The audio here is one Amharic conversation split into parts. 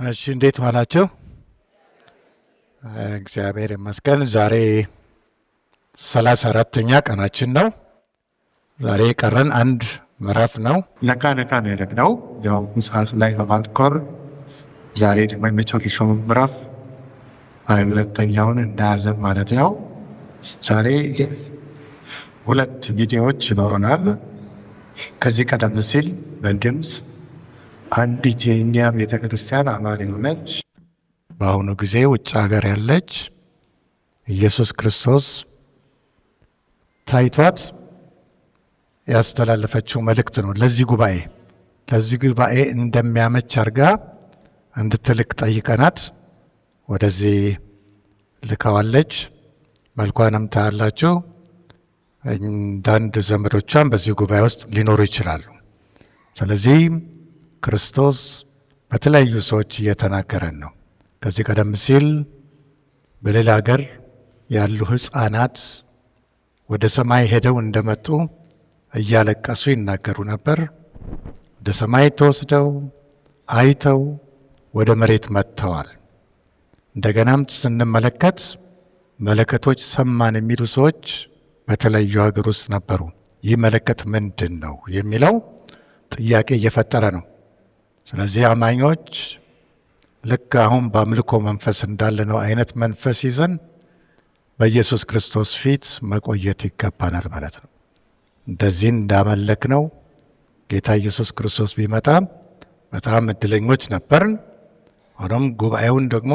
እሺ እንዴት ዋላችሁ? እግዚአብሔር ይመስገን። ዛሬ 34ኛ ቀናችን ነው። ዛሬ የቀረን አንድ ምዕራፍ ነው። ነካ ነው ያደረግነው ያው ሰዓቱ ላይ በማትኮር ዛሬ ደግሞ የመጨረሻው ምዕራፍ 22ኛውን እናያለን ማለት ነው። ዛሬ ሁለት ቪዲዮዎች ይኖሩናል። ከዚህ ቀደም ሲል በድምፅ አንዲት የእኛ ቤተክርስቲያን አማኝ ሆነች በአሁኑ ጊዜ ውጭ ሀገር ያለች ኢየሱስ ክርስቶስ ታይቷት ያስተላለፈችው መልእክት ነው። ለዚህ ጉባኤ እንደሚያመች አድርጋ እንድትልክ ጠይቀናት ወደዚህ ልካዋለች። መልኳንም ታያላችሁ። አንዳንድ ዘመዶቿን በዚህ ጉባኤ ውስጥ ሊኖሩ ይችላሉ። ስለዚህ ክርስቶስ በተለያዩ ሰዎች እየተናገረን ነው። ከዚህ ቀደም ሲል በሌላ ሀገር ያሉ ሕፃናት ወደ ሰማይ ሄደው እንደመጡ እያለቀሱ ይናገሩ ነበር። ወደ ሰማይ ተወስደው አይተው ወደ መሬት መጥተዋል። እንደገናም ስንመለከት መለከቶች ሰማን የሚሉ ሰዎች በተለያዩ ሀገር ውስጥ ነበሩ። ይህ መለከት ምንድን ነው የሚለው ጥያቄ እየፈጠረ ነው። ስለዚህ አማኞች ልክ አሁን በአምልኮ መንፈስ እንዳለነው አይነት መንፈስ ይዘን በኢየሱስ ክርስቶስ ፊት መቆየት ይገባናል ማለት ነው። እንደዚህ እንዳመለክ ነው ጌታ ኢየሱስ ክርስቶስ ቢመጣ በጣም እድለኞች ነበርን። ሆኖም ጉባኤውን ደግሞ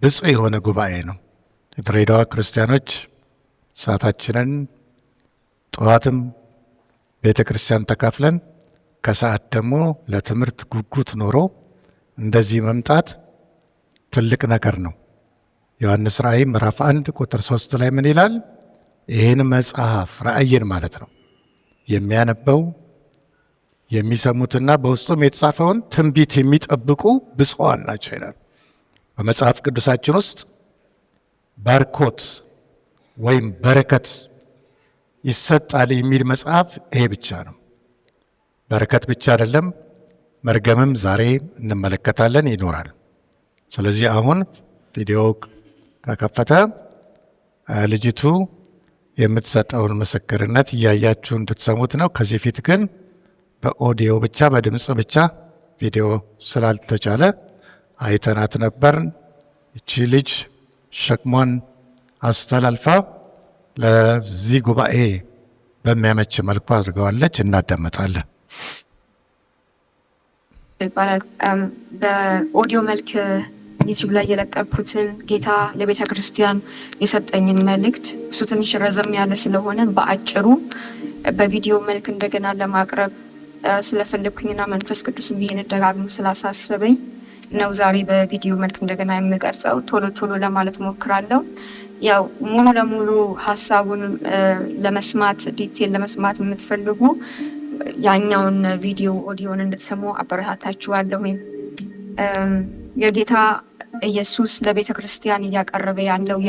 ብፁዕ የሆነ ጉባኤ ነው። የድሬዳዋ ክርስቲያኖች ሰዓታችንን ጠዋትም ቤተ ክርስቲያን ተካፍለን ከሰዓት ደግሞ ለትምህርት ጉጉት ኖሮ እንደዚህ መምጣት ትልቅ ነገር ነው። ዮሐንስ ራእይ ምዕራፍ 1 ቁጥር 3 ላይ ምን ይላል? ይህን መጽሐፍ ራእይን ማለት ነው የሚያነበው የሚሰሙትና በውስጡም የተጻፈውን ትንቢት የሚጠብቁ ብፁዓን ናቸው ይላል። በመጽሐፍ ቅዱሳችን ውስጥ ባርኮት ወይም በረከት ይሰጣል የሚል መጽሐፍ ይሄ ብቻ ነው። በረከት ብቻ አይደለም፣ መርገምም ዛሬ እንመለከታለን ይኖራል። ስለዚህ አሁን ቪዲዮ ከከፈተ ልጅቱ የምትሰጠውን ምስክርነት እያያችሁ እንድትሰሙት ነው። ከዚህ ፊት ግን በኦዲዮ ብቻ በድምፅ ብቻ ቪዲዮ ስላልተቻለ አይተናት ነበር። እቺ ልጅ ሸክሟን አስተላልፋ ለዚህ ጉባኤ በሚያመች መልኩ አድርገዋለች። እናዳመጣለን። በኦዲዮ መልክ ዩቲዩብ ላይ የለቀኩትን ጌታ ለቤተ ክርስቲያን የሰጠኝን መልእክት እሱ ትንሽ ረዘም ያለ ስለሆነ በአጭሩ በቪዲዮ መልክ እንደገና ለማቅረብ ስለፈለኩኝና መንፈስ ቅዱስ ይሄን ደጋግሞ ስላሳሰበኝ ነው ዛሬ በቪዲዮ መልክ እንደገና የምቀርጸው። ቶሎ ለማለት ሞክራለሁ። ያው ሙሉ ለሙሉ ሀሳቡን ለመስማት ዲቴል ለመስማት የምትፈልጉ ያኛውን ቪዲዮ ኦዲዮን እንድትሰሙ አበረታታችኋለሁ። የጌታ ኢየሱስ ለቤተ ክርስቲያን እያቀረበ ያለው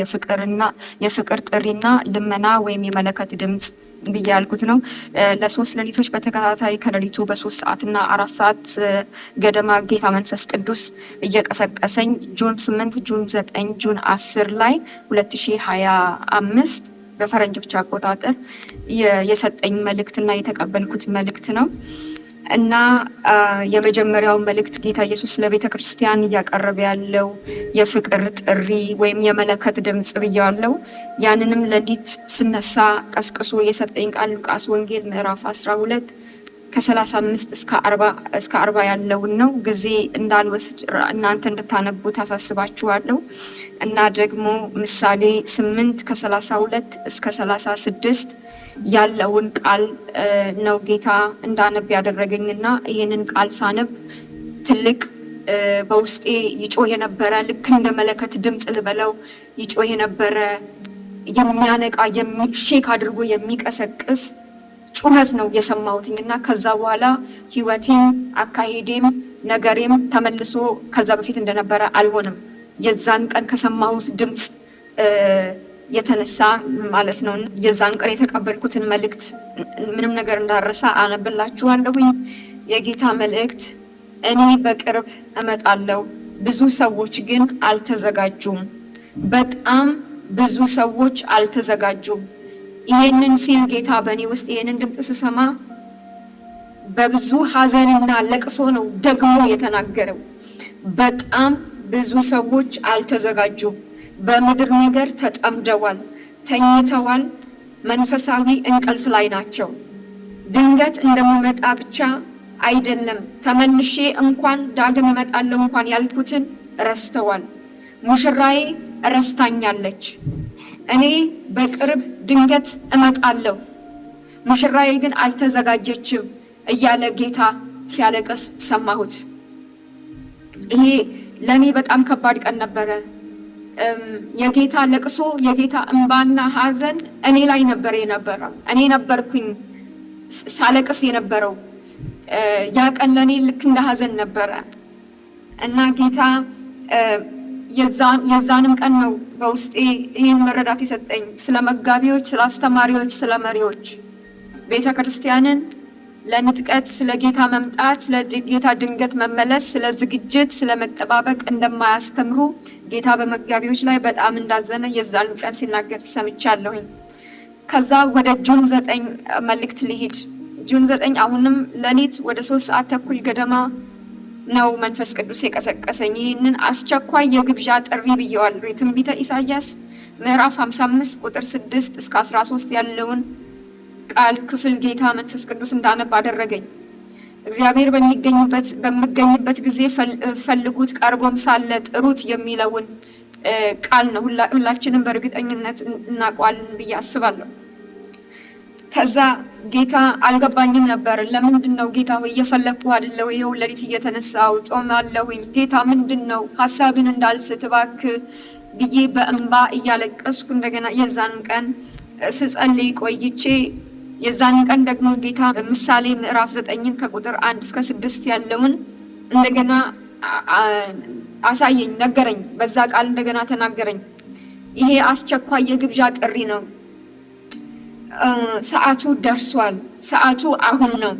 የፍቅር ጥሪና ልመና ወይም የመለከት ድምፅ ብዬ ያልኩት ነው። ለ3 ሌሊቶች በተከታታይ ከሌሊቱ በ3 ሰዓትና 4 ሰዓት ገደማ ጌታ መንፈስ ቅዱስ እየቀሰቀሰኝ ጁን 8 ጁን 9 ጁን 10 ላይ 2025 በፈረንጆች አቆጣጠር የሰጠኝ መልእክትና የተቀበልኩት መልእክት ነው እና የመጀመሪያው መልእክት ጌታ ኢየሱስ ለቤተ ክርስቲያን እያቀረበ ያለው የፍቅር ጥሪ ወይም የመለከት ድምፅ ብያለው። ያንንም ሌሊት ስነሳ ቀስቅሶ የሰጠኝ ቃል ሉቃስ ወንጌል ምዕራፍ 12 ከ35 እስከ 40 ያለውን ነው። ጊዜ እንዳልወስድ እናንተ እንድታነቡ ታሳስባችኋለሁ። እና ደግሞ ምሳሌ 8 ከ32 እስከ 36 ያለውን ቃል ነው ጌታ እንዳነብ ያደረገኝና ይህንን ቃል ሳነብ ትልቅ በውስጤ ይጮህ የነበረ ልክ እንደ መለከት ድምፅ ልበለው ይጮህ የነበረ የሚያነቃ ሼክ አድርጎ የሚቀሰቅስ ጩኸት ነው የሰማሁትኝና ከዛ በኋላ ህይወቴም አካሄዴም ነገሬም ተመልሶ ከዛ በፊት እንደነበረ አልሆነም። የዛን ቀን ከሰማሁት ድምፅ የተነሳ ማለት ነው። የዛን ቀን የተቀበልኩትን መልእክት ምንም ነገር እንዳረሳ አነብላችኋለሁ። የጌታ መልእክት እኔ በቅርብ እመጣለሁ፣ ብዙ ሰዎች ግን አልተዘጋጁም። በጣም ብዙ ሰዎች አልተዘጋጁም። ይሄንን ሲል ጌታ በእኔ ውስጥ ይሄንን ድምፅ ስሰማ በብዙ ሐዘንና ለቅሶ ነው ደግሞ የተናገረው። በጣም ብዙ ሰዎች አልተዘጋጁም። በምድር ነገር ተጠምደዋል፣ ተኝተዋል፣ መንፈሳዊ እንቅልፍ ላይ ናቸው። ድንገት እንደምመጣ ብቻ አይደለም፣ ተመልሼ እንኳን ዳግም እመጣለሁ እንኳን ያልኩትን ረስተዋል። ሙሽራዬ ረስታኛለች። እኔ በቅርብ ድንገት እመጣለሁ፣ ሙሽራዬ ግን አልተዘጋጀችም እያለ ጌታ ሲያለቅስ ሰማሁት። ይሄ ለእኔ በጣም ከባድ ቀን ነበረ። የጌታ ለቅሶ፣ የጌታ እንባና ሐዘን እኔ ላይ ነበር የነበረው። እኔ ነበርኩኝ ሳለቅስ የነበረው። ያ ቀን ለእኔ ልክ እንደ ሐዘን ነበረ እና ጌታ የዛንም ቀን ነው በውስጤ ይህን መረዳት የሰጠኝ። ስለ መጋቢዎች፣ ስለ አስተማሪዎች፣ ስለ መሪዎች ቤተ ክርስቲያንን ለንጥቀት፣ ስለ ጌታ መምጣት፣ ስለ ጌታ ድንገት መመለስ፣ ስለ ዝግጅት፣ ስለ መጠባበቅ እንደማያስተምሩ ጌታ በመጋቢዎች ላይ በጣም እንዳዘነ የዛን ቀን ሲናገር ሰምቻለሁኝ። ከዛ ወደ ጁን 9 መልእክት ልሂድ። ጁን 9 አሁንም ሌሊት ወደ 3 ሰዓት ተኩል ገደማ ነው መንፈስ ቅዱስ የቀሰቀሰኝ። ይህንን አስቸኳይ የግብዣ ጥሪ ብየዋለሁ። የትንቢተ ኢሳይያስ ምዕራፍ 55 ቁጥር 6 እስከ 13 ያለውን ቃል ክፍል ጌታ መንፈስ ቅዱስ እንዳነብ አደረገኝ። እግዚአብሔር በሚገኝበት ጊዜ ፈልጉት፣ ቀርቦም ሳለ ጥሩት የሚለውን ቃል ነው። ሁላችንም በእርግጠኝነት እናውቀዋለን ብዬ አስባለሁ። ከዛ ጌታ አልገባኝም ነበር። ለምንድን ነው ጌታ ወይ እየፈለግኩ አይደለ ወይ? ይኸው ሌሊት እየተነሳው ጾማለሁኝ። ጌታ ምንድን ነው ሐሳብን እንዳልስት እባክህ ብዬ በእንባ እያለቀስኩ እንደገና የዛን ቀን ስጸልይ ቆይቼ የዛን ቀን ደግሞ ጌታ ምሳሌ ምዕራፍ 9 ከቁጥር 1 እስከ 6 ያለውን እንደገና አሳየኝ፣ ነገረኝ። በዛ ቃል እንደገና ተናገረኝ። ይሄ አስቸኳይ የግብዣ ጥሪ ነው። ሰዓቱ ደርሷል። ሰዓቱ አሁን ነው።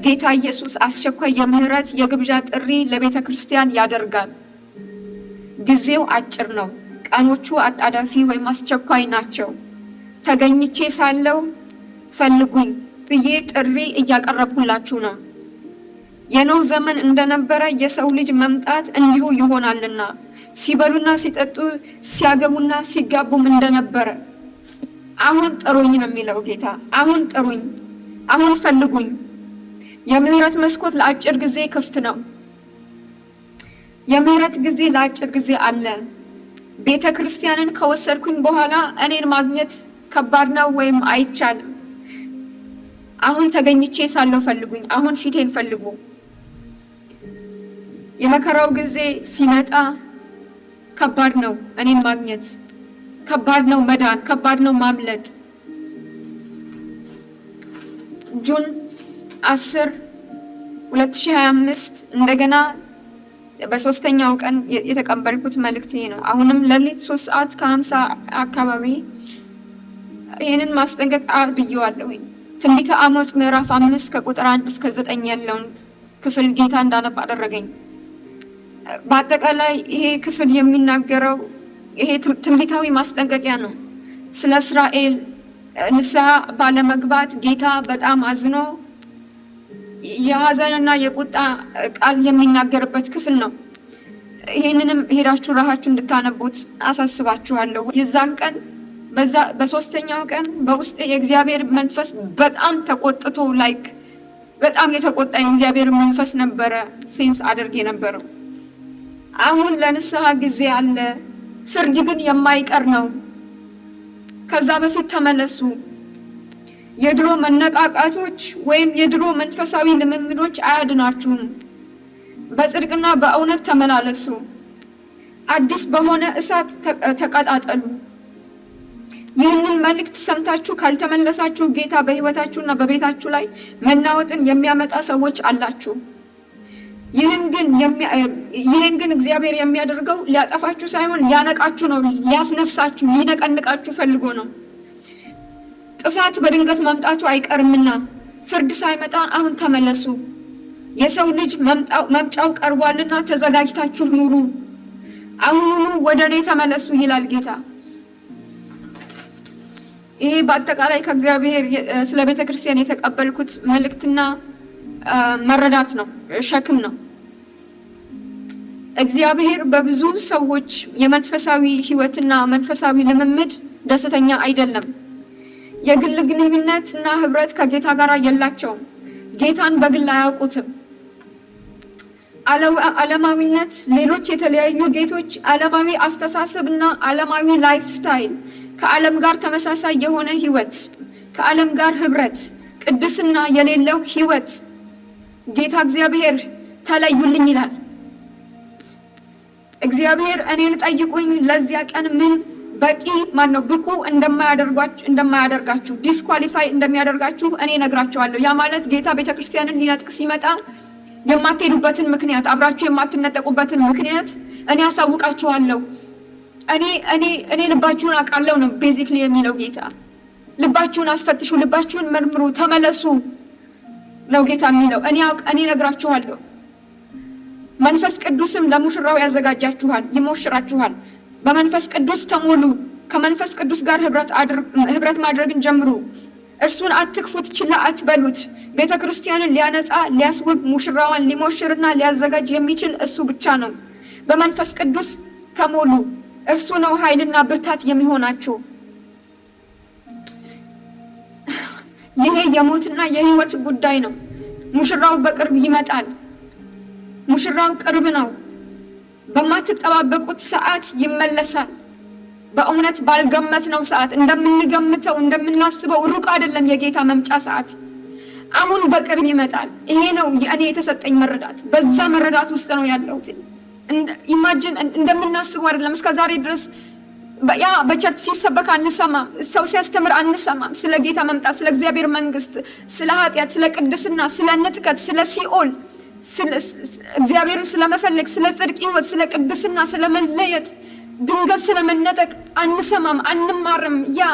ጌታ ኢየሱስ አስቸኳይ የምህረት የግብዣ ጥሪ ለቤተ ክርስቲያን ያደርጋል። ጊዜው አጭር ነው። ቀኖቹ አጣዳፊ ወይም አስቸኳይ ናቸው። ተገኝቼ ሳለው ፈልጉኝ ብዬ ጥሪ እያቀረብኩላችሁ ነው። የኖህ ዘመን እንደነበረ የሰው ልጅ መምጣት እንዲሁ ይሆናልና ሲበሉና ሲጠጡ ሲያገቡና ሲጋቡም እንደነበረ አሁን ጥሩኝ ነው የሚለው ጌታ። አሁን ጥሩኝ፣ አሁን ፈልጉኝ። የምህረት መስኮት ለአጭር ጊዜ ክፍት ነው። የምህረት ጊዜ ለአጭር ጊዜ አለ። ቤተ ክርስቲያንን ከወሰድኩኝ በኋላ እኔን ማግኘት ከባድ ነው ወይም አይቻልም። አሁን ተገኝቼ ሳለው ፈልጉኝ። አሁን ፊቴን ፈልጉ። የመከራው ጊዜ ሲመጣ ከባድ ነው እኔን ማግኘት፣ ከባድ ነው መዳን፣ ከባድ ነው ማምለጥ። ጁን 10 2025 እንደገና በሶስተኛው ቀን የተቀበልኩት መልእክት ይሄ ነው። አሁንም ሌሊት 3 ሰዓት ከ50 አካባቢ ይህንን ማስጠንቀቂያ ብየዋለሁ። ትንቢተ አሞጽ ምዕራፍ 5 ከቁጥር 1 እስከ 9 ያለውን ክፍል ጌታ እንዳነብ አደረገኝ። በአጠቃላይ ይሄ ክፍል የሚናገረው ይሄ ትንቢታዊ ማስጠንቀቂያ ነው። ስለ እስራኤል ንስሐ ባለመግባት ጌታ በጣም አዝኖ የሐዘንና የቁጣ ቃል የሚናገርበት ክፍል ነው። ይሄንንም ሄዳችሁ ራሳችሁ እንድታነቡት አሳስባችኋለሁ። የዛን ቀን በሶስተኛው ቀን በውስጥ የእግዚአብሔር መንፈስ በጣም ተቆጥቶ በጣም የተቆጣ የእግዚአብሔር መንፈስ ነበረ ሴንስ አድርጌ ነበረው። አሁን ለንስሐ ጊዜ አለ፣ ፍርድ ግን የማይቀር ነው። ከዛ በፊት ተመለሱ። የድሮ መነቃቃቶች ወይም የድሮ መንፈሳዊ ልምምዶች አያድናችሁም። በጽድቅና በእውነት ተመላለሱ። አዲስ በሆነ እሳት ተቀጣጠሉ። ይህንን መልእክት ሰምታችሁ ካልተመለሳችሁ ጌታ በሕይወታችሁና በቤታችሁ ላይ መናወጥን የሚያመጣ ሰዎች አላችሁ። ይህን ግን እግዚአብሔር የሚያደርገው ሊያጠፋችሁ ሳይሆን ሊያነቃችሁ ነው። ሊያስነሳችሁ፣ ሊነቀንቃችሁ ፈልጎ ነው። ጥፋት በድንገት መምጣቱ አይቀርምና ፍርድ ሳይመጣ አሁን ተመለሱ። የሰው ልጅ መምጫው ቀርቧልና ተዘጋጅታችሁ ኑሩ፣ አሁኑኑ ወደ እኔ ተመለሱ ይላል ጌታ። ይሄ በአጠቃላይ ከእግዚአብሔር ስለ ቤተ ክርስቲያን የተቀበልኩት መልእክትና መረዳት ነው፣ ሸክም ነው። እግዚአብሔር በብዙ ሰዎች የመንፈሳዊ ህይወትና መንፈሳዊ ልምምድ ደስተኛ አይደለም። የግል ግንኙነትና ህብረት ከጌታ ጋር የላቸውም። ጌታን በግል አያውቁትም። ዓለማዊነት፣ ሌሎች የተለያዩ ጌቶች፣ ዓለማዊ አስተሳሰብና ዓለማዊ ላይፍ ስታይል፣ ከዓለም ጋር ተመሳሳይ የሆነ ህይወት፣ ከዓለም ጋር ህብረት፣ ቅድስና የሌለው ህይወት ጌታ እግዚአብሔር ተለዩልኝ ይላል። እግዚአብሔር እኔን ጠይቁኝ ለዚያ ቀን ምን በቂ ብቁ እንደማያደርጋችሁ ዲስኳሊፋይ እንደሚያደርጋችሁ እኔ ነግራችኋለሁ። ያ ማለት ጌታ ቤተክርስቲያንን ሊነጥቅ ሲመጣ የማትሄዱበትን ምክንያት፣ አብራችሁ የማትነጠቁበትን ምክንያት እኔ አሳውቃችኋለሁ። እኔ ልባችሁን አውቃለሁ ነው ቤዚክሊ የሚለው ጌታ። ልባችሁን አስፈትሹ፣ ልባችሁን መርምሩ፣ ተመለሱ ነው ጌታ የሚለው። እኔ ነግራችኋለሁ። መንፈስ ቅዱስም ለሙሽራው ያዘጋጃችኋል፣ ይሞሽራችኋል። በመንፈስ ቅዱስ ተሞሉ። ከመንፈስ ቅዱስ ጋር ህብረት ማድረግን ጀምሩ። እርሱን አትክፉት፣ ችላ አትበሉት። ቤተ ክርስቲያንን ሊያነጻ፣ ሊያስውብ፣ ሙሽራዋን ሊሞሽርና ሊያዘጋጅ የሚችል እሱ ብቻ ነው። በመንፈስ ቅዱስ ተሞሉ። እርሱ ነው ኃይልና ብርታት የሚሆናችሁ። ይሄ የሞትና የህይወት ጉዳይ ነው። ሙሽራው በቅርብ ይመጣል። ሙሽራው ቅርብ ነው። በማትጠባበቁት ሰዓት ይመለሳል። በእውነት ባልገመትነው ሰዓት፣ እንደምንገምተው እንደምናስበው ሩቅ አይደለም የጌታ መምጫ ሰዓት። አሁን በቅርብ ይመጣል። ይሄ ነው እኔ የተሰጠኝ መረዳት። በዛ መረዳት ውስጥ ነው ያለሁት። ኢማጂን እንደምናስበው አይደለም። እስከዛሬ ድረስ ያ በቸርች ሲሰበክ አንሰማም፣ ሰው ሲያስተምር አንሰማም። ስለ ጌታ መምጣት፣ ስለ እግዚአብሔር መንግስት፣ ስለ ኃጢአት፣ ስለ ቅድስና፣ ስለ ንጥቀት፣ ስለ ሲኦል፣ እግዚአብሔርን ስለመፈለግ፣ ስለ ጽድቅ ህይወት፣ ስለ ቅድስና፣ ስለ መለየት፣ ድንገት ስለመነጠቅ አንሰማም፣ አንማርም። ያ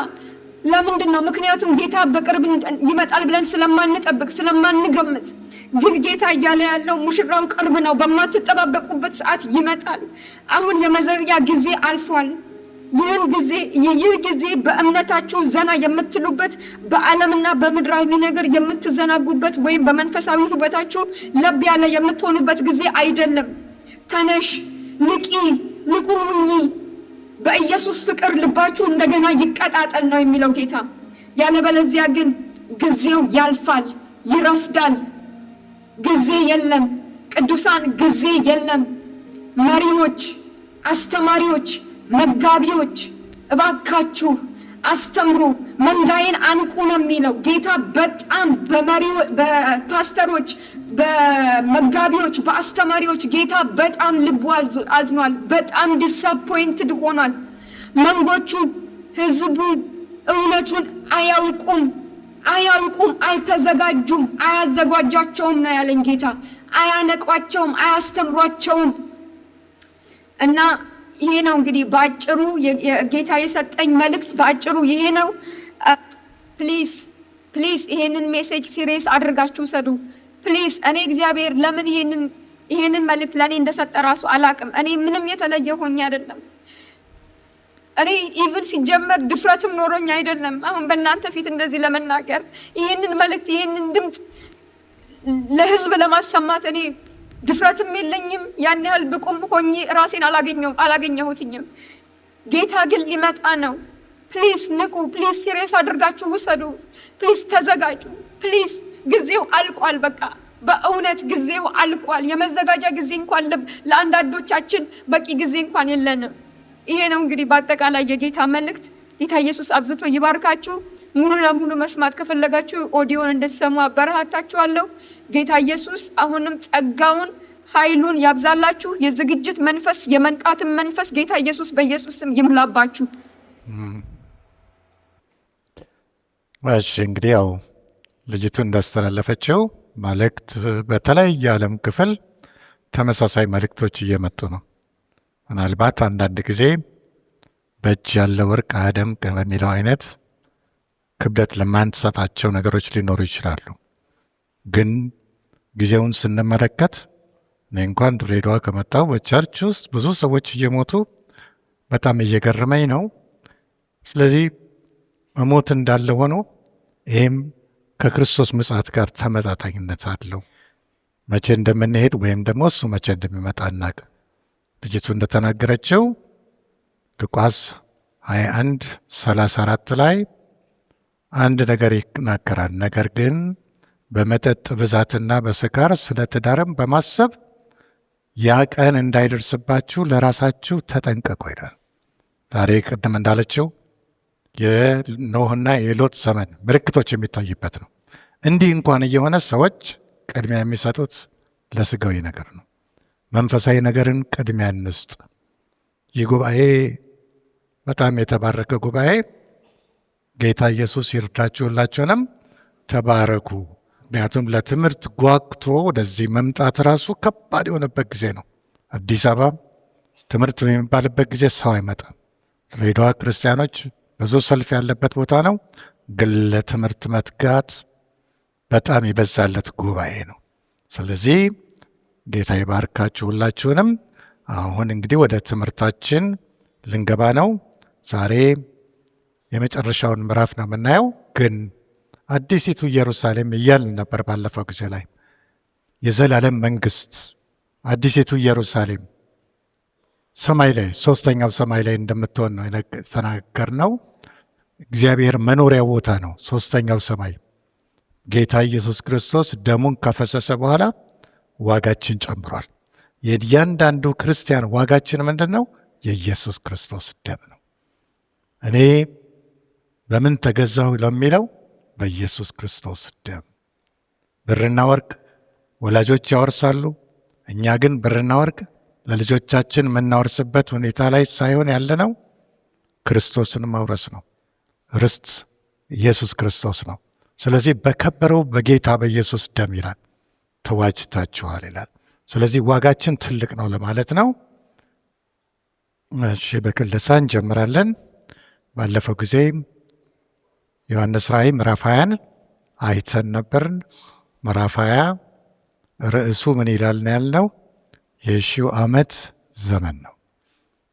ለምንድን ነው? ምክንያቱም ጌታ በቅርብ ይመጣል ብለን ስለማንጠብቅ፣ ስለማንገምት። ግን ጌታ እያለ ያለው ሙሽራው ቅርብ ነው፣ በማትጠባበቁበት ሰዓት ይመጣል። አሁን የመዘግያ ጊዜ አልፏል። ይህ ጊዜ በእምነታችሁ ዘና የምትሉበት፣ በዓለምና በምድራዊ ነገር የምትዘናጉበት ወይም በመንፈሳዊ ህይወታችሁ ለብ ያለ የምትሆኑበት ጊዜ አይደለም። ተነሽ፣ ንቂ፣ ንቁ ሁኚ። በኢየሱስ ፍቅር ልባችሁ እንደገና ይቀጣጠል ነው የሚለው ጌታ። ያለበለዚያ ግን ጊዜው ያልፋል፣ ይረፍዳል። ጊዜ የለም ቅዱሳን፣ ጊዜ የለም። መሪዎች፣ አስተማሪዎች፣ መጋቢዎች እባካችሁ አስተምሩ፣ መንጋዬን አንቁ ነው የሚለው ጌታ። በጣም በፓስተሮች፣ በመጋቢዎች፣ በአስተማሪዎች ጌታ በጣም ልቡ አዝኗል። በጣም ዲስአፖይንትድ ሆኗል። መንጎቹ፣ ህዝቡ እውነቱን አያውቁም፣ አልተዘጋጁም፣ አያዘጋጃቸውም ነው ያለኝ ጌታ። አያነቋቸውም፣ አያስተምሯቸውም። እና ይሄ ነው እንግዲህ በአጭሩ ጌታ የሰጠኝ መልእክት በአጭሩ ይሄ ነው። ፕሊዝ ይሄንን ሜሴጅ ሲሪየስ አድርጋችሁ ሰዱ ፕሊዝ። እኔ እግዚአብሔር ለምን ይሄንን መልእክት ለእኔ እንደሰጠ ራሱ አላቅም። እኔ ምንም የተለየ ሆኜ አይደለም። እኔ ኢቭን ሲጀመር ድፍረትም ኖሮኝ አይደለም አሁን በእናንተ ፊት እንደዚህ ለመናገር ይሄንን መልእክት ይሄንን ድምፅ ለህዝብ ለማሰማት እኔ ድፍረትም የለኝም። ያን ያህል ብቁም ሆኜ ራሴን አላገኘሁትኝም። ጌታ ግን ሊመጣ ነው። ፕሊዝ ንቁ፣ ፕሊዝ ሲሪየስ አድርጋችሁ ውሰዱ፣ ፕሊዝ ተዘጋጁ፣ ፕሊዝ። ጊዜው አልቋል። በቃ በእውነት ጊዜው አልቋል። የመዘጋጃ ጊዜ እንኳን ለአንዳንዶቻችን በቂ ጊዜ እንኳን የለንም። ይሄ ነው እንግዲህ በአጠቃላይ የጌታ መልእክት። ጌታ ኢየሱስ አብዝቶ ይባርካችሁ። ሙሉ ለሙሉ መስማት ከፈለጋችሁ ኦዲዮን እንድትሰሙ አበረታታችኋለሁ። ጌታ ኢየሱስ አሁንም ጸጋውን ኃይሉን ያብዛላችሁ። የዝግጅት መንፈስ፣ የመንቃትን መንፈስ ጌታ ኢየሱስ በኢየሱስ ስም ይምላባችሁ። እሺ እንግዲህ ያው ልጅቱ እንዳስተላለፈችው መልእክት በተለያየ ዓለም ክፍል ተመሳሳይ መልእክቶች እየመጡ ነው። ምናልባት አንዳንድ ጊዜ በእጅ ያለ ወርቅ አያደምቅ በሚለው አይነት ክብደት ለማንሰጣቸው ነገሮች ሊኖሩ ይችላሉ። ግን ጊዜውን ስንመለከት እኔ እንኳን ድሬዳዋ ከመጣሁ በቸርች ውስጥ ብዙ ሰዎች እየሞቱ በጣም እየገረመኝ ነው። ስለዚህ መሞት እንዳለ ሆኖ ይህም ከክርስቶስ ምጽአት ጋር ተመጣጣኝነት አለው። መቼ እንደምንሄድ ወይም ደግሞ እሱ መቼ እንደሚመጣ እናቅ። ልጅቱ እንደተናገረችው ሉቃስ 21:34 ላይ አንድ ነገር ይናገራል። ነገር ግን በመጠጥ ብዛትና በስካር ስለ ትዳርም በማሰብ ያ ቀን እንዳይደርስባችሁ ለራሳችሁ ተጠንቀቁ ይላል። ዛሬ ቅድም እንዳለችው የኖህና የሎጥ ዘመን ምልክቶች የሚታይበት ነው። እንዲህ እንኳን እየሆነ ሰዎች ቅድሚያ የሚሰጡት ለስጋዊ ነገር ነው። መንፈሳዊ ነገርን ቅድሚያ እንስጥ። ይህ ጉባኤ በጣም የተባረከ ጉባኤ። ጌታ ኢየሱስ ይርዳችሁላችሁንም ተባረኩ። ምክንያቱም ለትምህርት ጓግቶ ወደዚህ መምጣት ራሱ ከባድ የሆነበት ጊዜ ነው። አዲስ አበባ ትምህርት የሚባልበት ጊዜ ሰው አይመጣም። ድሬዳዋ ክርስቲያኖች ብዙ ሰልፍ ያለበት ቦታ ነው፣ ግን ለትምህርት መትጋት በጣም የበዛለት ጉባኤ ነው። ስለዚህ ጌታ ይባርካችሁ ሁላችሁንም። አሁን እንግዲህ ወደ ትምህርታችን ልንገባ ነው። ዛሬ የመጨረሻውን ምዕራፍ ነው የምናየው። ግን አዲሲቱ ኢየሩሳሌም እያልን ነበር ባለፈው ጊዜ ላይ። የዘላለም መንግስት አዲሲቱ ኢየሩሳሌም ሰማይ ላይ ሶስተኛው ሰማይ ላይ እንደምትሆን ነው የተናገርነው። እግዚአብሔር መኖሪያ ቦታ ነው ሶስተኛው ሰማይ። ጌታ ኢየሱስ ክርስቶስ ደሙን ካፈሰሰ በኋላ ዋጋችን ጨምሯል። የእያንዳንዱ ክርስቲያን ዋጋችን ምንድን ነው? የኢየሱስ ክርስቶስ ደም ነው። እኔ በምን ተገዛሁ ለሚለው በኢየሱስ ክርስቶስ ደም። ብርና ወርቅ ወላጆች ያወርሳሉ። እኛ ግን ብርና ወርቅ ለልጆቻችን የምናወርስበት ሁኔታ ላይ ሳይሆን ያለነው ክርስቶስን ማውረስ ነው። ርስት ኢየሱስ ክርስቶስ ነው። ስለዚህ በከበረው በጌታ በኢየሱስ ደም ይላል ተዋጅታችኋል ይላል። ስለዚህ ዋጋችን ትልቅ ነው ለማለት ነው። እሺ፣ በክለሳ እንጀምራለን። ባለፈው ጊዜ ዮሐንስ ራእይ ምዕራፍ 20 አይተን ነበርን። ምዕራፍ 20 ርዕሱ ምን ይላል ነው ያልነው? የሺው ዓመት ዘመን ነው።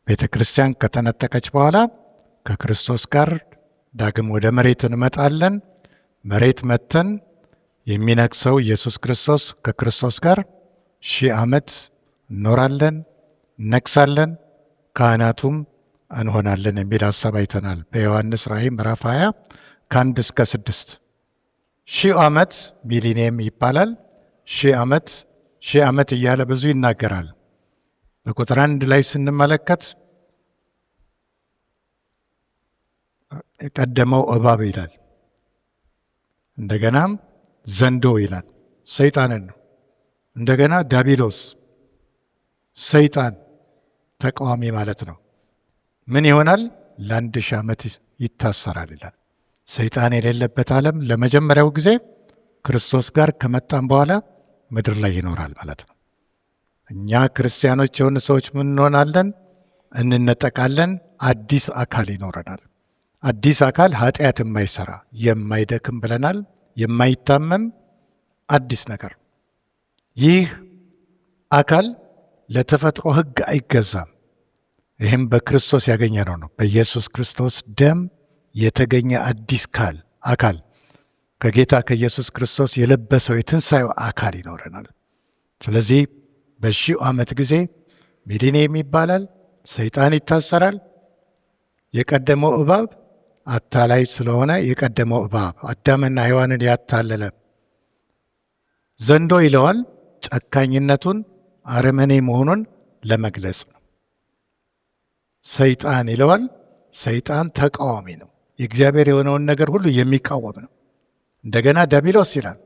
ቤተ ክርስቲያን ከተነጠቀች በኋላ ከክርስቶስ ጋር ዳግም ወደ መሬት እንመጣለን። መሬት መተን የሚነግሰው ኢየሱስ ክርስቶስ ከክርስቶስ ጋር 1000 ዓመት እኖራለን፣ እነግሳለን፣ ካህናቱም እንሆናለን የሚል ሀሳብ አይተናል። በዮሐንስ ራእይ ምዕራፍ 20 ከ1 እስከ 6 1000 ዓመት ሚሊኒየም ይባላል። 1000 ዓመት እያለ ብዙ ይናገራል። በቁጥር 1 ላይ ስንመለከት የቀደመው እባብ ይላል። እንደገናም ዘንዶ ይላል፣ ሰይጣንን ነው። እንደገና ዲያብሎስ ሰይጣን ተቃዋሚ ማለት ነው። ምን ይሆናል? ለ1000 ዓመት ይታሰራል ይላል። ሰይጣን የሌለበት ዓለም ለመጀመሪያው ጊዜ ክርስቶስ ጋር ከመጣም በኋላ ምድር ላይ ይኖራል ማለት ነው። እኛ ክርስቲያኖች የሆኑ ሰዎች ምን እንሆናለን? እንነጠቃለን። አዲስ አካል ይኖረናል። አዲስ አካል ኃጢአት የማይሰራ የማይደክም ብለናል። የማይታመም አዲስ ነገር። ይህ አካል ለተፈጥሮ ሕግ አይገዛም። ይህም በክርስቶስ ያገኘነው ነው። በኢየሱስ ክርስቶስ ደም የተገኘ አዲስ አካል ከጌታ ከኢየሱስ ክርስቶስ የለበሰው የትንሣኤው አካል ይኖረናል። ስለዚህ በ1000 ዓመት ጊዜ ሚሊኒየም ይባላል። ሰይጣን ይታሰራል። የቀደመው እባብ አታላይ ስለሆነ የቀደመው እባብ አዳምና ሔዋንን ያታለለ ዘንዶ ይለዋል። ጨካኝነቱን አረመኔ መሆኑን ለመግለጽ ነው። ሰይጣን ይለዋል። ሰይጣን ተቃዋሚ ነው። የእግዚአብሔር የሆነውን ነገር ሁሉ የሚቃወም ነው። እንደገና ዲያብሎስ ይላል።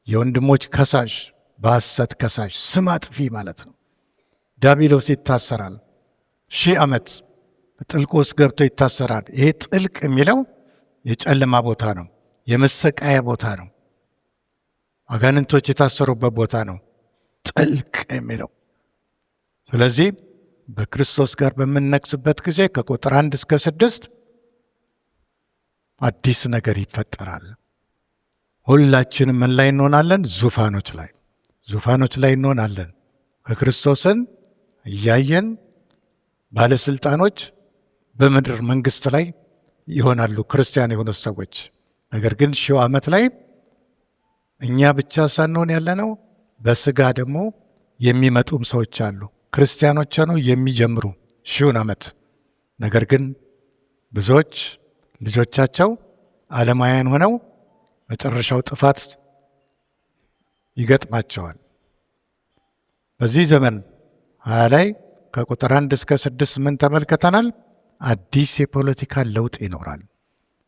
የወንድሞች ከሳሽ፣ በሐሰት ከሳሽ፣ ስም አጥፊ ማለት ነው። ዲያብሎስ ይታሰራል። 1000 ዓመት ጥልቅ ውስጥ ገብቶ ይታሰራል። ይሄ ጥልቅ የሚለው የጨለማ ቦታ ነው። የመሰቃያ ቦታ ነው። አጋንንቶች የታሰሩበት ቦታ ነው ጥልቅ የሚለው። ስለዚህ በክርስቶስ ጋር በምንነግስበት ጊዜ ከቁጥር 1 እስከ 6 አዲስ ነገር ይፈጠራል። ሁላችንም ምን ላይ እንሆናለን? ዙፋኖች ላይ። ዙፋኖች ላይ እንሆናለን። ከክርስቶስን እያየን ባለስልጣኖች በምድር መንግስት ላይ ይሆናሉ ክርስቲያን የሆኑ ሰዎች። ነገር ግን 1000 ዓመት ላይ እኛ ብቻ ሳንሆን ያለነው በስጋ ደግሞ የሚመጡም ሰዎች አሉ። ክርስቲያኖች ነው የሚጀምሩ 1000 ዓመት። ነገር ግን ብዙዎች ልጆቻቸው ዓለማውያን ሆነው መጨረሻው ጥፋት ይገጥማቸዋል። በዚህ ዘመን 20 ላይ ከቁጥር 1 እስከ 6 ምን ተመልክተናል? አዲስ የፖለቲካ ለውጥ ይኖራል።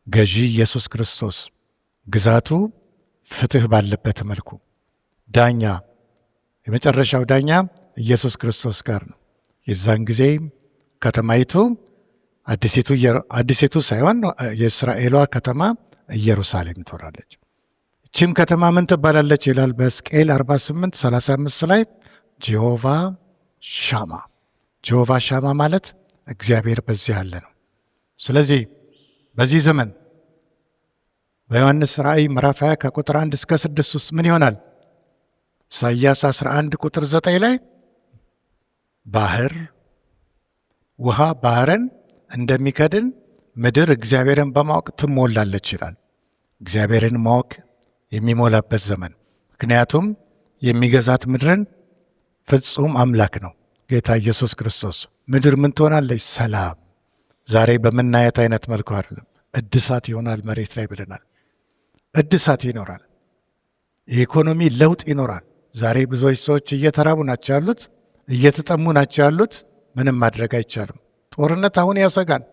ገዢ ኢየሱስ ክርስቶስ፣ ግዛቱ ፍትህ ባለበት መልኩ፣ ዳኛ፣ የመጨረሻው ዳኛ ኢየሱስ ክርስቶስ ጋር ነው። የዛን ጊዜ ከተማይቱ አዲሲቱ ሳይሆን የእስራኤሏ ከተማ ኢየሩሳሌም ትሆናለች። እቺም ከተማ ምን ትባላለች ይላል በሕዝቅኤል 48:35 ላይ ጀሆቫ ሻማ። ጀሆቫ ሻማ ማለት እግዚአብሔር በዚህ ያለ ነው። ስለዚህ በዚህ ዘመን በዮሐንስ ራእይ ምዕራፍ 20 ከቁጥር 1 እስከ 6 ውስጥ ምን ይሆናል? ኢሳይያስ 11 ቁጥር 9 ላይ ውሃ ባህርን እንደሚከድን ምድር እግዚአብሔርን በማወቅ ትሞላለች ይላል። እግዚአብሔርን ማወቅ የሚሞላበት ዘመን። ምክንያቱም የሚገዛት ምድርን ፍጹም አምላክ ነው ጌታ ኢየሱስ ክርስቶስ። ምድር ምን ትሆናለች? ሰላም። ዛሬ በምናየት አይነት መልኩ አይደለም። እድሳት ይሆናል መሬት ላይ ብለናል። እድሳት ይኖራል። የኢኮኖሚ ለውጥ ይኖራል። ዛሬ ብዙዎች ሰዎች እየተራቡ ናቸው ያሉት፣ እየተጠሙ ናቸው ያሉት። ምንም ማድረግ አይቻልም። ጦርነት አሁን ያሰጋል።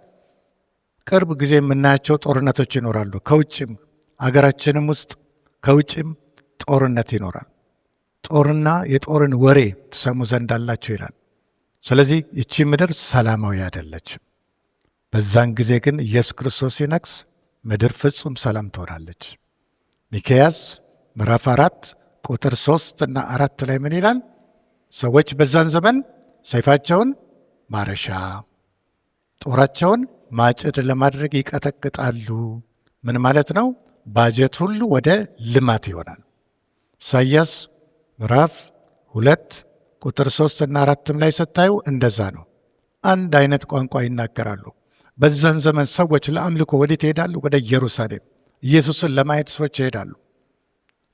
ቅርብ ጊዜ የምናያቸው ጦርነቶች ይኖራሉ። ከውጭም አገራችንም ውስጥ ከውጭም ጦርነት ይኖራል። ጦርና የጦርን ወሬ ትሰሙ ዘንድ አላቸው ይላል። ስለዚህ ይቺ ምድር ሰላማዊ አይደለችም። በዛን ጊዜ ግን ኢየሱስ ክርስቶስ ሲነግስ ምድር ፍጹም ሰላም ትሆናለች። ሚክያስ ምዕራፍ 4 ቁጥር 3 እና 4 ላይ ምን ይላል? ሰዎች በዛን ዘመን ሰይፋቸውን ማረሻ፣ ጦራቸውን ማጭድ ለማድረግ ይቀጠቅጣሉ። ምን ማለት ነው? ባጀት ሁሉ ወደ ልማት ይሆናል። ኢሳይያስ ምዕራፍ 2 ቁጥር 3 እና 4 ላይ ስታዩ እንደዛ ነው። አንድ አይነት ቋንቋ ይናገራሉ። በዛን ዘመን ሰዎች ለአምልኮ ወዴት ይሄዳሉ? ወደ ኢየሩሳሌም። ኢየሱስን ለማየት ሰዎች ይሄዳሉ።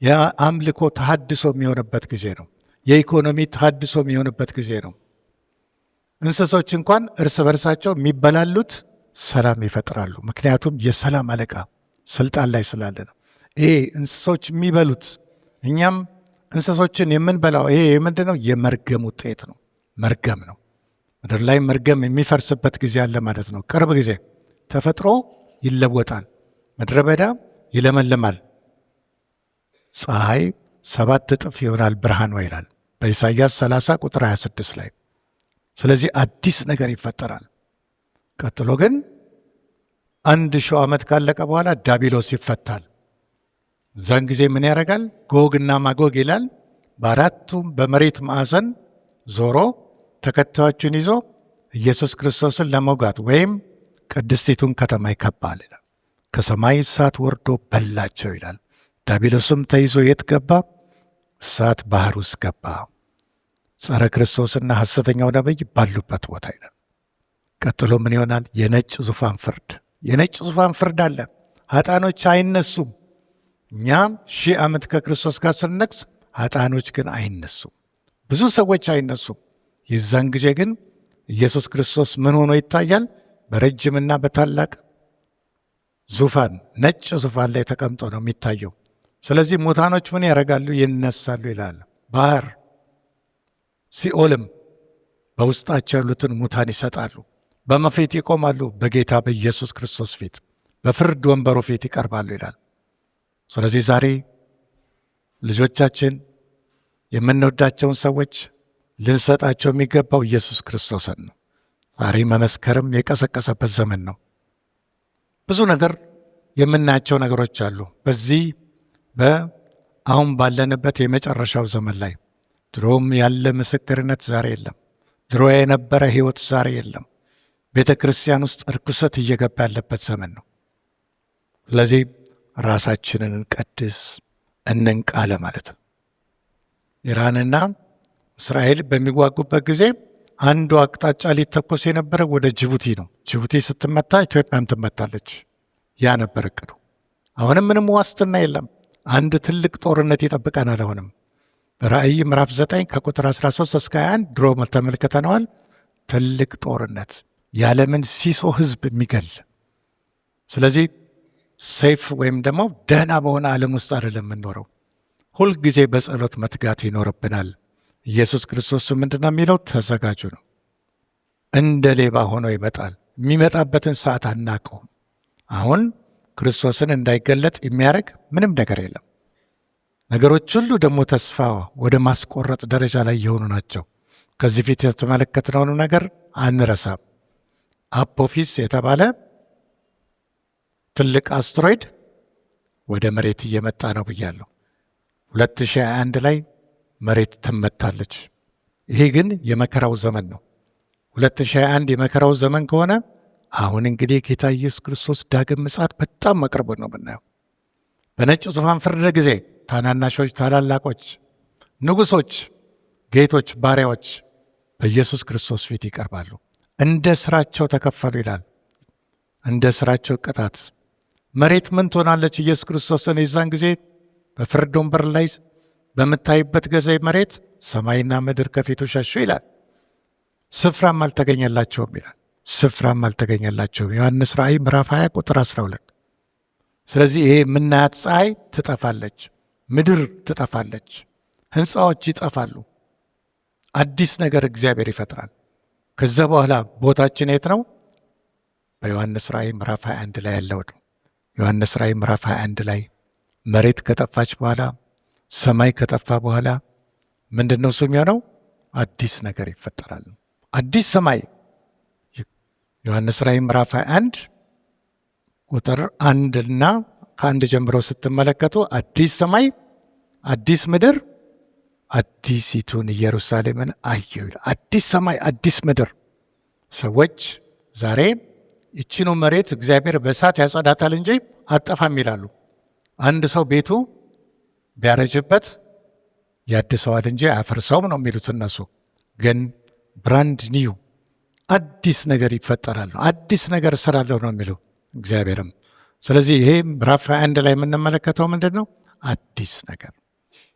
የአምልኮ ተሐድሶ የሚሆንበት ጊዜ ነው። የኢኮኖሚ ተሐድሶ የሚሆንበት ጊዜ ነው። እንስሶች እንኳን እርስ በርሳቸው የሚበላሉት ሰላም ይፈጥራሉ። ምክንያቱም የሰላም አለቃ ስልጣን ላይ ስላለ ነው። ይሄ እንስሶች የሚበሉት እኛም እንስሶችን የምንበላው ይሄ ምንድን ነው? የመርገም ውጤት ነው። መርገም ነው። ምድር ላይ መርገም የሚፈርስበት ጊዜ አለ ማለት ነው። ቅርብ ጊዜ ተፈጥሮ ይለወጣል። ምድረ በዳ ይለመልማል። ፀሐይ 7 እጥፍ ይሆናል ብርሃኗ ይላል በኢሳይያስ 30 ቁጥር 26 ላይ። ስለዚህ አዲስ ነገር ይፈጠራል። ቀጥሎ ግን 1000 ዓመት ካለቀ በኋላ ዲያብሎስ ይፈታል። እዛን ጊዜ ምን ያደርጋል? ጎግና ማጎግ ይላል። በአራቱም በመሬት ማዕዘን ዞሮ ተከታዮቹን ይዞ ኢየሱስ ክርስቶስን ለመውጋት ወይም ቅድስቲቱን ከተማ ይከባል ይላል። ከሰማይ እሳት ወርዶ በላቸው ይላል። ዲያብሎስም ተይዞ የት ገባ? እሳት ባህር ውስጥ ገባ። ጸረ ክርስቶስና ሐሰተኛው ነቢይ ባሉበት ቦታ ይላል። ቀጥሎ ምን ይሆናል? የነጭ ዙፋን ፍርድ። የነጭ ዙፋን ፍርድ አለ። ኃጥአኖች አይነሱም። እኛም 1000 ዓመት ከክርስቶስ ጋር ስንነግስ፣ ኃጥአኖች ግን አይነሱም። ብዙ ሰዎች አይነሱም። የዛን ጊዜ ግን ኢየሱስ ክርስቶስ ምን ሆኖ ይታያል? በረጅምና በታላቅ ዙፋን፣ ነጭ ዙፋን ላይ ተቀምጦ ነው የሚታየው። ስለዚህ ሙታኖች ምን ያደርጋሉ? ይነሳሉ ይላል። ባህር ሲኦልም በውስጣቸው ያሉትን ሙታን ይሰጣሉ። በመፊት ይቆማሉ። በጌታ በኢየሱስ ክርስቶስ ፊት በፍርድ ወንበሩ ፊት ይቀርባሉ ይላል። ስለዚህ ዛሬ ልጆቻችን የምንወዳቸውን ሰዎች ልንሰጣቸው የሚገባው ኢየሱስ ክርስቶስን ነው። ዛሬ መመስከርም የቀሰቀሰበት ዘመን ነው። ብዙ ነገር የምናያቸው ነገሮች አሉ። በዚህ አሁን ባለንበት የመጨረሻው ዘመን ላይ ድሮም ያለ ምስክርነት ዛሬ የለም። ድሮ የነበረ ሕይወት ዛሬ የለም። ቤተ ክርስቲያን ውስጥ እርኩሰት እየገባ ያለበት ዘመን ነው። ስለዚህ ራሳችንን እንቀድስ፣ እንንቃ ለማለት ነው። ኢራንና እስራኤል በሚዋጉበት ጊዜ አንዱ አቅጣጫ ሊተኮስ የነበረ ወደ ጅቡቲ ነው። ጅቡቲ ስትመታ ኢትዮጵያም ትመታለች። ያ ነበር እቅዱ። አሁንም ምንም ዋስትና የለም። አንድ ትልቅ ጦርነት ይጠብቀናል። አሁንም ራእይ ምዕራፍ 9 ከቁጥር 13 እስከ 21 ድሮ ተመልክተነዋል። ትልቅ ጦርነት የዓለምን ሲሶ ህዝብ የሚገል። ስለዚህ ሴፍ ወይም ደግሞ ደህና በሆነ ዓለም ውስጥ አይደለም የምንኖረው። ሁልጊዜ በጸሎት መትጋት ይኖርብናል። ኢየሱስ ክርስቶስ ምንድን ነው የሚለው? ተዘጋጁ ነው። እንደ ሌባ ሆኖ ይመጣል። የሚመጣበትን ሰዓት አናውቀውም። አሁን ክርስቶስን እንዳይገለጥ የሚያደርግ ምንም ነገር የለም። ነገሮች ሁሉ ደግሞ ተስፋ ወደ ማስቆረጥ ደረጃ ላይ የሆኑ ናቸው። ከዚህ ፊት የተመለከትነውን ነገር አንረሳም። አፖፊስ የተባለ ትልቅ አስትሮይድ ወደ መሬት እየመጣ ነው ብያለሁ። 2021 ላይ መሬት ትመታለች። ይሄ ግን የመከራው ዘመን ነው። 2021 የመከራው ዘመን ከሆነ አሁን እንግዲህ ጌታ ኢየሱስ ክርስቶስ ዳግም ምጽአት በጣም መቅረቡ ነው የምናየው። በነጭ ዙፋን ፍርድ ጊዜ ታናናሾች፣ ታላላቆች፣ ንጉሶች፣ ጌቶች፣ ባሪያዎች በኢየሱስ ክርስቶስ ፊት ይቀርባሉ። እንደ ስራቸው ተከፈሉ ይላል። እንደ ስራቸው ቅጣት። መሬት ምን ትሆናለች? ኢየሱስ ክርስቶስን የዛን ጊዜ በፍርድ ወንበር ላይ በምታይበት ጊዜ መሬት ሰማይና ምድር ከፊቱ ሸሹ ይላል። ስፍራም አልተገኘላቸውም ይላል። ስፍራም አልተገኘላቸውም። ዮሐንስ ራእይ ምዕራፍ 20 ቁጥር 12። ስለዚህ ይሄ የምናያት ፀሐይ ትጠፋለች፣ ምድር ትጠፋለች፣ ህንፃዎች ይጠፋሉ። አዲስ ነገር እግዚአብሔር ይፈጥራል። ከዛ በኋላ ቦታችን የት ነው? በዮሐንስ ራእይ ምዕራፍ 21 ላይ ያለው ነው። ዮሐንስ ራእይ ምዕራፍ 21 ላይ መሬት ከጠፋች በኋላ ሰማይ ከጠፋ በኋላ ምንድን ነው እሱ የሚሆነው? አዲስ ነገር ይፈጠራል። አዲስ ሰማይ። ዮሐንስ ራእይ ምዕራፍ 21 ቁጥር 1 እና ከ1 ጀምሮ ስትመለከቱ አዲስ ሰማይ፣ አዲስ ምድር፣ አዲሲቱን ኢየሩሳሌምን አየሁ። አዲስ ሰማይ፣ አዲስ ምድር። ሰዎች ዛሬ ይችኑ መሬት እግዚአብሔር በእሳት ያጸዳታል እንጂ አጠፋም ይላሉ። አንድ ሰው ቤቱ ቢያረጅበት ያድሰዋል እንጂ አያፈርሰውም ነው የሚሉት እነሱ። ግን ብራንድ ኒው አዲስ ነገር ይፈጠራል፣ አዲስ ነገር እሰራለሁ ነው የሚለው እግዚአብሔርም። ስለዚህ ይሄ ምዕራፍ 21 ላይ የምንመለከተው ምንድን ነው? አዲስ ነገር።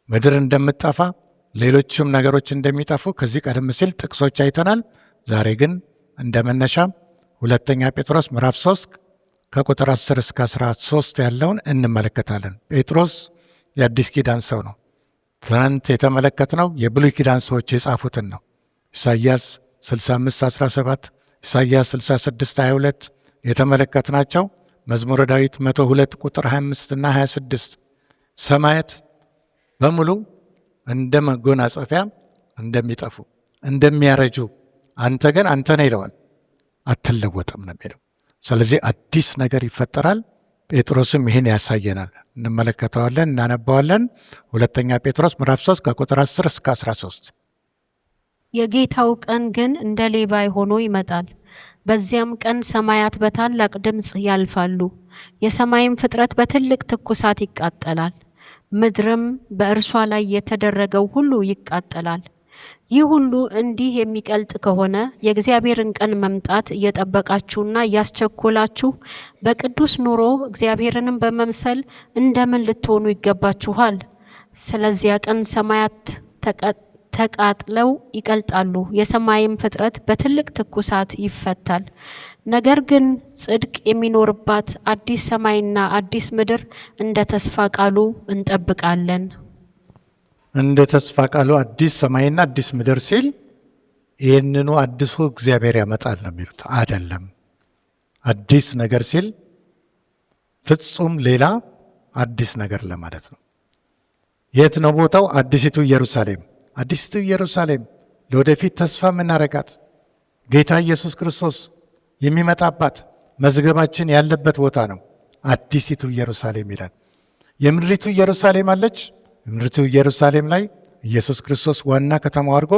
ምድር እንደምትጠፋ ሌሎችም ነገሮች እንደሚጠፉ ከዚህ ቀደም ሲል ጥቅሶች አይተናል። ዛሬ ግን እንደ መነሻ 2 ጴጥሮስ ምዕራፍ 3 ከቁጥር 10 እስከ 13 ያለውን እንመለከታለን። ጴጥሮስ የአዲስ ኪዳን ሰው ነው። ትናንት የተመለከትነው የብሉይ ኪዳን ሰዎች የጻፉትን ነው። ኢሳይያስ 65:17፣ ኢሳይያስ 66:22 የተመለከትናቸው። መዝሙረ ዳዊት 102 ቁጥር 25 እና 26 ሰማያት በሙሉ እንደ መጎናጸፊያ እንደሚጠፉ እንደሚያረጁ፣ አንተ ግን አንተ ነህ ይለዋል፣ አትለወጥም ነው የሚለው። ስለዚህ አዲስ ነገር ይፈጠራል። ጴጥሮስም ይህን ያሳየናል። እንመለከተዋለን፣ እናነባዋለን። 2 ጴጥሮስ ምዕራፍ 3 ከቁጥር 10 እስከ 13። የጌታው ቀን ግን እንደ ሌባ ሆኖ ይመጣል። በዚያም ቀን ሰማያት በታላቅ ድምፅ ያልፋሉ፣ የሰማይም ፍጥረት በትልቅ ትኩሳት ይቃጠላል፣ ምድርም በእርሷ ላይ የተደረገው ሁሉ ይቃጠላል። ይህ ሁሉ እንዲህ የሚቀልጥ ከሆነ የእግዚአብሔርን ቀን መምጣት እየጠበቃችሁና እያስቸኮላችሁ በቅዱስ ኑሮ እግዚአብሔርንም በመምሰል እንደምን ልትሆኑ ይገባችኋል? ስለዚያ ቀን ሰማያት ተቃጥለው ይቀልጣሉ፣ የሰማይም ፍጥረት በትልቅ ትኩሳት ይፈታል። ነገር ግን ጽድቅ የሚኖርባት አዲስ ሰማይና አዲስ ምድር እንደ ተስፋ ቃሉ እንጠብቃለን። እንደ ተስፋ ቃሉ አዲስ ሰማይና አዲስ ምድር ሲል ይህንኑ አዲሱ እግዚአብሔር ያመጣል ነው የሚሉት። አይደለም። አዲስ ነገር ሲል ፍጹም ሌላ አዲስ ነገር ለማለት ነው። የት ነው ቦታው? አዲሲቱ ኢየሩሳሌም። አዲሲቱ ኢየሩሳሌም ለወደፊት ተስፋ የምናረጋት ጌታ ኢየሱስ ክርስቶስ የሚመጣባት መዝገባችን ያለበት ቦታ ነው። አዲሲቱ ኢየሩሳሌም ይላል። የምድሪቱ ኢየሩሳሌም አለች። የምድሪቱ ኢየሩሳሌም ላይ ኢየሱስ ክርስቶስ ዋና ከተማው አድርጎ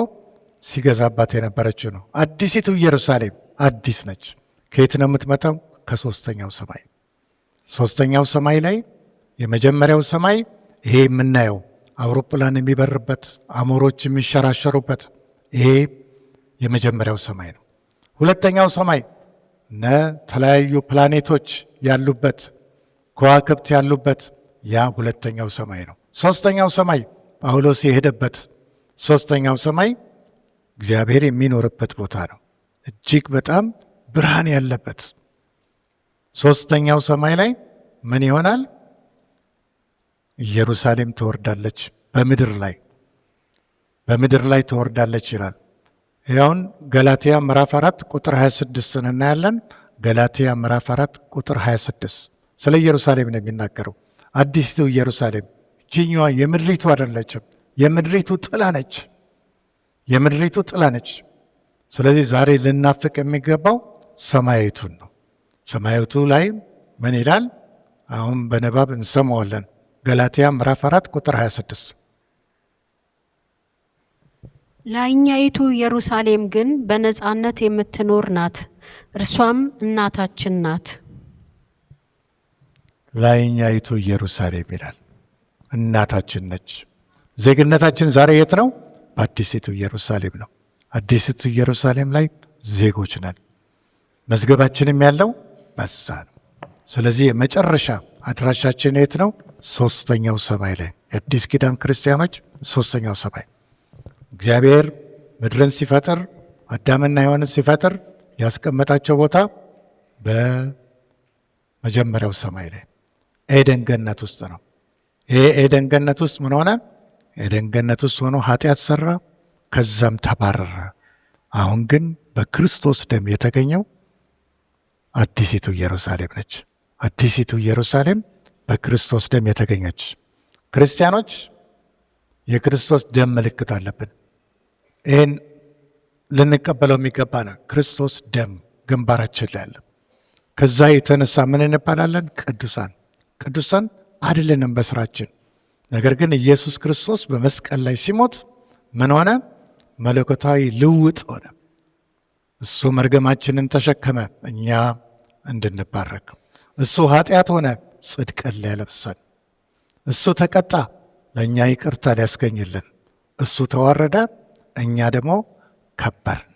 ሲገዛባት የነበረችው ነው። አዲሲቱ ኢየሩሳሌም አዲስ ነች። ከየት ነው የምትመጣው? ከሶስተኛው ሰማይ። ሶስተኛው ሰማይ ላይ የመጀመሪያው ሰማይ ይሄ የምናየው አውሮፕላን የሚበርበት፣ አሞሮች የሚሸራሸሩበት፣ ይሄ የመጀመሪያው ሰማይ ነው። ሁለተኛው ሰማይ ተለያዩ ፕላኔቶች ያሉበት፣ ከዋክብት ያሉበት፣ ያ ሁለተኛው ሰማይ ነው። ሶስተኛው ሰማይ ጳውሎስ የሄደበት ሶስተኛው ሰማይ እግዚአብሔር የሚኖርበት ቦታ ነው። እጅግ በጣም ብርሃን ያለበት ሶስተኛው ሰማይ ላይ ምን ይሆናል? ኢየሩሳሌም ትወርዳለች፣ በምድር ላይ ትወርዳለች ይላል። ያውን ገላትያ ምዕራፍ 4 ቁጥር 26 እናያለን። ገላትያ ምዕራፍ 4 ቁጥር 26 ስለ ኢየሩሳሌም ነው የሚናገረው። አዲስቱ ኢየሩሳሌም እጅኛዋ የምድሪቱ አይደለችም፣ የምድሪቱ ጥላ ነች። ስለዚህ ዛሬ ልናፍቅ የሚገባው ሰማያዊቱን ነው። ሰማያዊቱ ላይ ምን ይላል? አሁን በንባብ እንሰማዋለን። ገላትያ ምዕራፍ 4 ቁጥር 26 ላይኛይቱ ኢየሩሳሌም ግን በነጻነት የምትኖር ናት፣ እርሷም እናታችን ናት። ላይኛይቱ ኢየሩሳሌም ይላል፣ እናታችን ነች። ዜግነታችን ዛሬ የት ነው? በአዲሲቱ ኢየሩሳሌም ነው። አዲሲቱ ኢየሩሳሌም ላይ ዜጎች ነን። መዝገባችንም ያለው በዛ ነው። ስለዚህ የመጨረሻ አድራሻችን የት ነው? ሶስተኛው ሰማይ ላይ። የአዲስ ኪዳን ክርስቲያኖች ሶስተኛው ሰማይ። እግዚአብሔር ምድርን ሲፈጥር፣ አዳምና ሔዋንን ሲፈጥር ያስቀመጣቸው ቦታ በመጀመሪያው ሰማይ ላይ ኤደን ገነት ውስጥ ነው። ይሄ ኤደን ገነት ውስጥ ምን ሆነ? ኤደን ገነት ውስጥ ሆኖ ኃጢአት ሰራ፣ ከዛም ተባረረ። አሁን ግን በክርስቶስ ደም የተገኘው አዲሲቱ ኢየሩሳሌም ነች። አዲሲቱ ኢየሩሳሌም በክርስቶስ ደም የተገኘች። ክርስቲያኖች የክርስቶስ ደም ምልክት አለብን። ይህን ልንቀበለው የሚገባ ነው። ክርስቶስ ደም ግንባራችን ላይ አለ። ከዛ የተነሳ ምን እንባላለን? ቅዱሳን አይደለንም በስራችን። ነገር ግን ኢየሱስ ክርስቶስ በመስቀል ላይ ሲሞት ምን ሆነ? መለኮታዊ ልውጥ ሆነ። እሱ መርገማችንን ተሸከመ እኛ እንድንባረክ። እሱ ኃጢአት ሆነ ጽድቅን ሊያለብሰን። እሱ ተቀጣ ለእኛ ይቅርታ ሊያስገኝልን። እሱ ተዋረደ፣ እኛ ደግሞ ከበርን።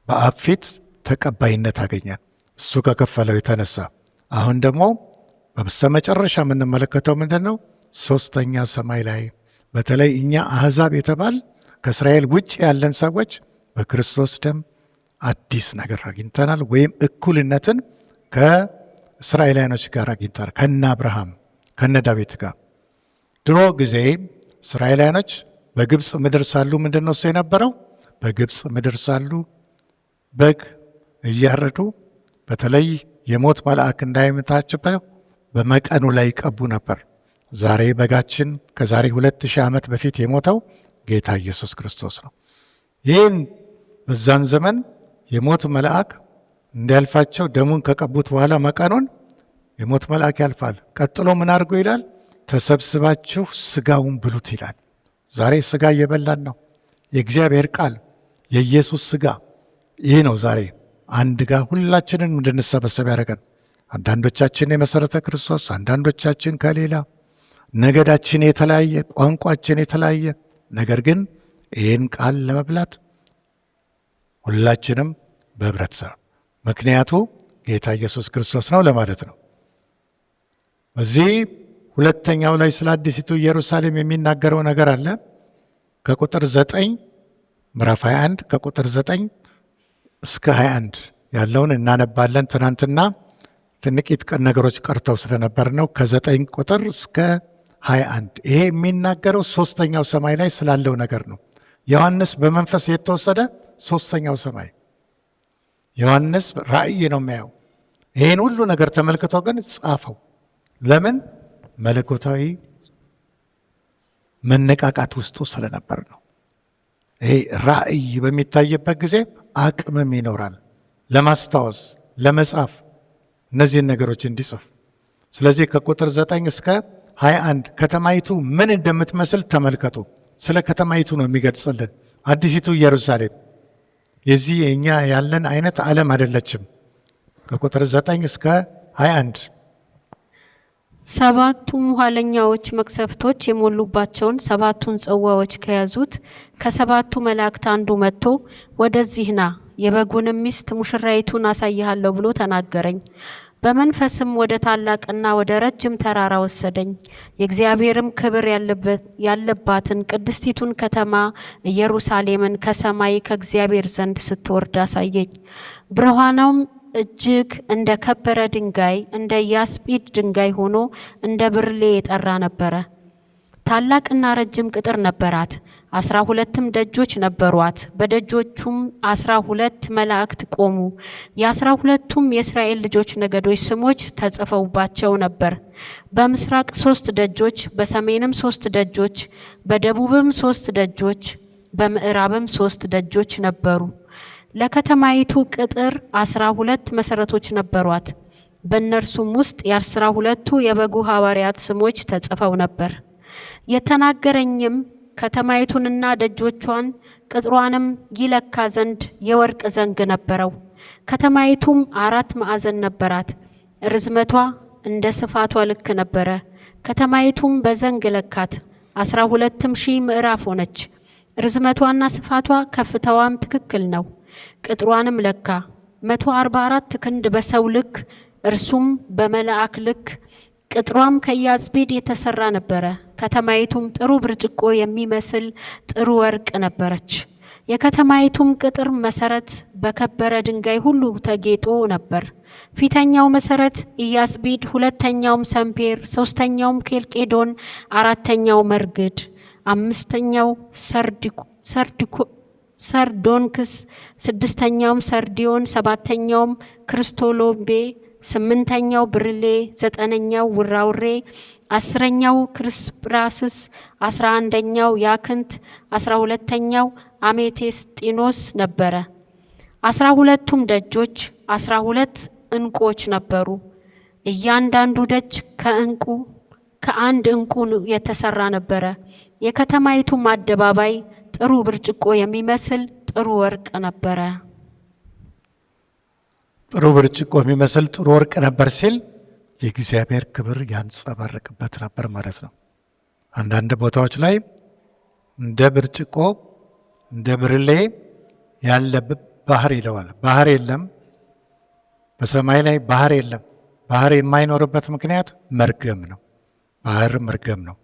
በአብ ፊት ተቀባይነት አገኘን እሱ ከከፈለው የተነሳ። አሁን ደግሞ በስተመጨረሻ የምንመለከተው ምንድን ነው? ሶስተኛ ሰማይ ላይ በተለይ እኛ አሕዛብ የተባል ከእስራኤል ውጭ ያለን ሰዎች በክርስቶስ ደም አዲስ ነገር አግኝተናል፣ ወይም እኩልነትን ከእስራኤላውያኖች ጋር አግኝተናል። ከነ አብርሃም ከነ ዳዊት ጋር። ድሮ ጊዜ እስራኤላውያኖች በግብፅ ምድር ሳሉ ምንድን ነው እሱ የነበረው? በግብፅ ምድር ሳሉ በግ እያረዱ በተለይ የሞት መልአክ እንዳይመታቸው በመቀኑ ላይ ይቀቡ ነበር። ዛሬ በጋችን ከዛሬ 2000 ዓመት በፊት የሞተው ጌታ ኢየሱስ ክርስቶስ ነው። ይህን በዛን ዘመን የሞት መልአክ እንዲያልፋቸው ደሙን ከቀቡት በኋላ መቀኑን የሞት መልአክ ያልፋል። ቀጥሎ ምን አድርጎ ይላል? ተሰብስባችሁ ስጋውን ብሉት ይላል። ዛሬ ስጋ እየበላን ነው። የእግዚአብሔር ቃል የኢየሱስ ስጋ ይህ ነው። ዛሬ አንድ ጋር ሁላችንን እንድንሰበሰብ ያደረገን። አንዳንዶቻችን የመሰረተ ክርስቶስ፣ አንዳንዶቻችን ከሌላ ነገዳችን የተለያየ፣ ቋንቋችን የተለያየ፣ ነገር ግን ይህን ቃል ለመብላት ሁላችንም በህብረት ሰር። ምክንያቱ ጌታ ኢየሱስ ክርስቶስ ነው ለማለት ነው። በዚህ ሁለተኛው ላይ ስለ አዲሲቱ ኢየሩሳሌም የሚናገረው ነገር አለ። ከቁጥር 9 ምዕራፍ 21 ከቁጥር 9 እስከ 21 ያለውን እናነባለን። ትናንትና ጥቂት ነገሮች ቀርተው ስለነበር ነው። ከ9 ቁጥር እስከ 21 ይሄ የሚናገረው ሶስተኛው ሰማይ ላይ ስላለው ነገር ነው። ዮሐንስ በመንፈስ የተወሰደ ሶስተኛው ሰማይ ዮሐንስ ራእይ ነው የሚያየው። ይህን ሁሉ ነገር ተመልክቶ ግን ጻፈው። ለምን? መለኮታዊ መነቃቃት ውስጡ ስለነበር ነው። ይሄ ራእይ በሚታይበት ጊዜ አቅምም ይኖራል ለማስታወስ፣ ለመጻፍ፣ እነዚህን ነገሮች እንዲጽፍ። ስለዚህ ከቁጥር 9 እስከ 21 ከተማይቱ ምን እንደምትመስል ተመልከቱ። ስለ ከተማይቱ ነው የሚገልጽልን። አዲሲቱ ኢየሩሳሌም የዚህ እኛ ያለን አይነት ዓለም አይደለችም። ከቁጥር 9 እስከ 21 7ቱም ኋለኛዎች መቅሰፍቶች የሞሉባቸውን 7ቱን ጽዋዎች ከያዙት ከ7ቱ መላእክት አንዱ መጥቶ ወደዚህ ና፣ የበጉንም ሚስት ሙሽራይቱን አሳይሃለሁ ብሎ ተናገረኝ። በመንፈስም ወደ ታላቅና ወደ ረጅም ተራራ ወሰደኝ። የእግዚአብሔርም ክብር ያለባትን ቅድስቲቱን ከተማ ኢየሩሳሌምን ከሰማይ ከእግዚአብሔር ዘንድ ስትወርድ አሳየኝ። ብርሃኗም እጅግ እንደ ከበረ ድንጋይ እንደ ያስጲድ ድንጋይ ሆኖ እንደ ብርሌ የጠራ ነበረ። ታላቅና ረጅም ቅጥር ነበራት። 12ም ደጆች ነበሯት። በደጆቹም 12 መላእክት ቆሙ። የ12ቱም የእስራኤል ልጆች ነገዶች ስሞች ተጽፈውባቸው ነበር። በምስራቅ 3 ደጆች፣ በሰሜንም 3 ደጆች፣ በደቡብም 3 ደጆች፣ በምዕራብም 3 ደጆች ነበሩ። ለከተማይቱ ቅጥር 12 መሰረቶች ነበሯት። በእነርሱም ውስጥ የ12ቱ የበጉ ሐዋርያት ስሞች ተጽፈው ነበር። የተናገረኝም ከተማይቱንና ደጆቿን ቅጥሯንም ይለካ ዘንድ የወርቅ ዘንግ ነበረው። ከተማይቱም 4 ማዕዘን ነበራት። ርዝመቷ እንደ ስፋቷ ልክ ነበረ። ከተማይቱም በዘንግ ለካት፣ 12,000 ምዕራፍ ሆነች። ርዝመቷና ስፋቷ ከፍታዋም ትክክል ነው። ቅጥሯንም ለካ 144 ክንድ በሰው ልክ፣ እርሱም በመልአክ ልክ። ቅጥሯም ከያስጲድ የተሰራ ነበረ። ከተማይቱም ጥሩ ብርጭቆ የሚመስል ጥሩ ወርቅ ነበረች። የከተማይቱም ቅጥር መሰረት በከበረ ድንጋይ ሁሉ ተጌጦ ነበር። ፊተኛው መሰረት ኢያስጲድ፣ ሁለተኛውም ሰምፔር፣ ሶስተኛውም ኬልቄዶን፣ አራተኛው መርግድ፣ አምስተኛው ሰርዶንክስ፣ ስድስተኛውም ሰርዲዮን፣ ሰባተኛውም ክርስቶሎምቤ፣ 8ኛው ብርሌ፣ 9ኛው ውራውሬ፣ 10ኛው ክርስጵራስስ፣ 11ኛው ያክንት፣ 12ኛው አሜቴስጢኖስ ነበረ። 12ቱም ደጆች 12 ዕንቁዎች ነበሩ። እያንዳንዱ ደጅ ከአንድ ዕንቁ የተሰራ ነበረ። የከተማይቱም አደባባይ ጥሩ ብርጭቆ የሚመስል ጥሩ ወርቅ ነበረ። ጥሩ ብርጭቆ የሚመስል ጥሩ ወርቅ ነበር ሲል የእግዚአብሔር ክብር ያንጸባረቅበት ነበር ማለት ነው። አንዳንድ ቦታዎች ላይ እንደ ብርጭቆ እንደ ብርሌ ያለ ባህር ይለዋል። ባህር የለም፣ በሰማይ ላይ ባህር የለም። ባህር የማይኖርበት ምክንያት መርገም ነው። ባህር መርገም ነው።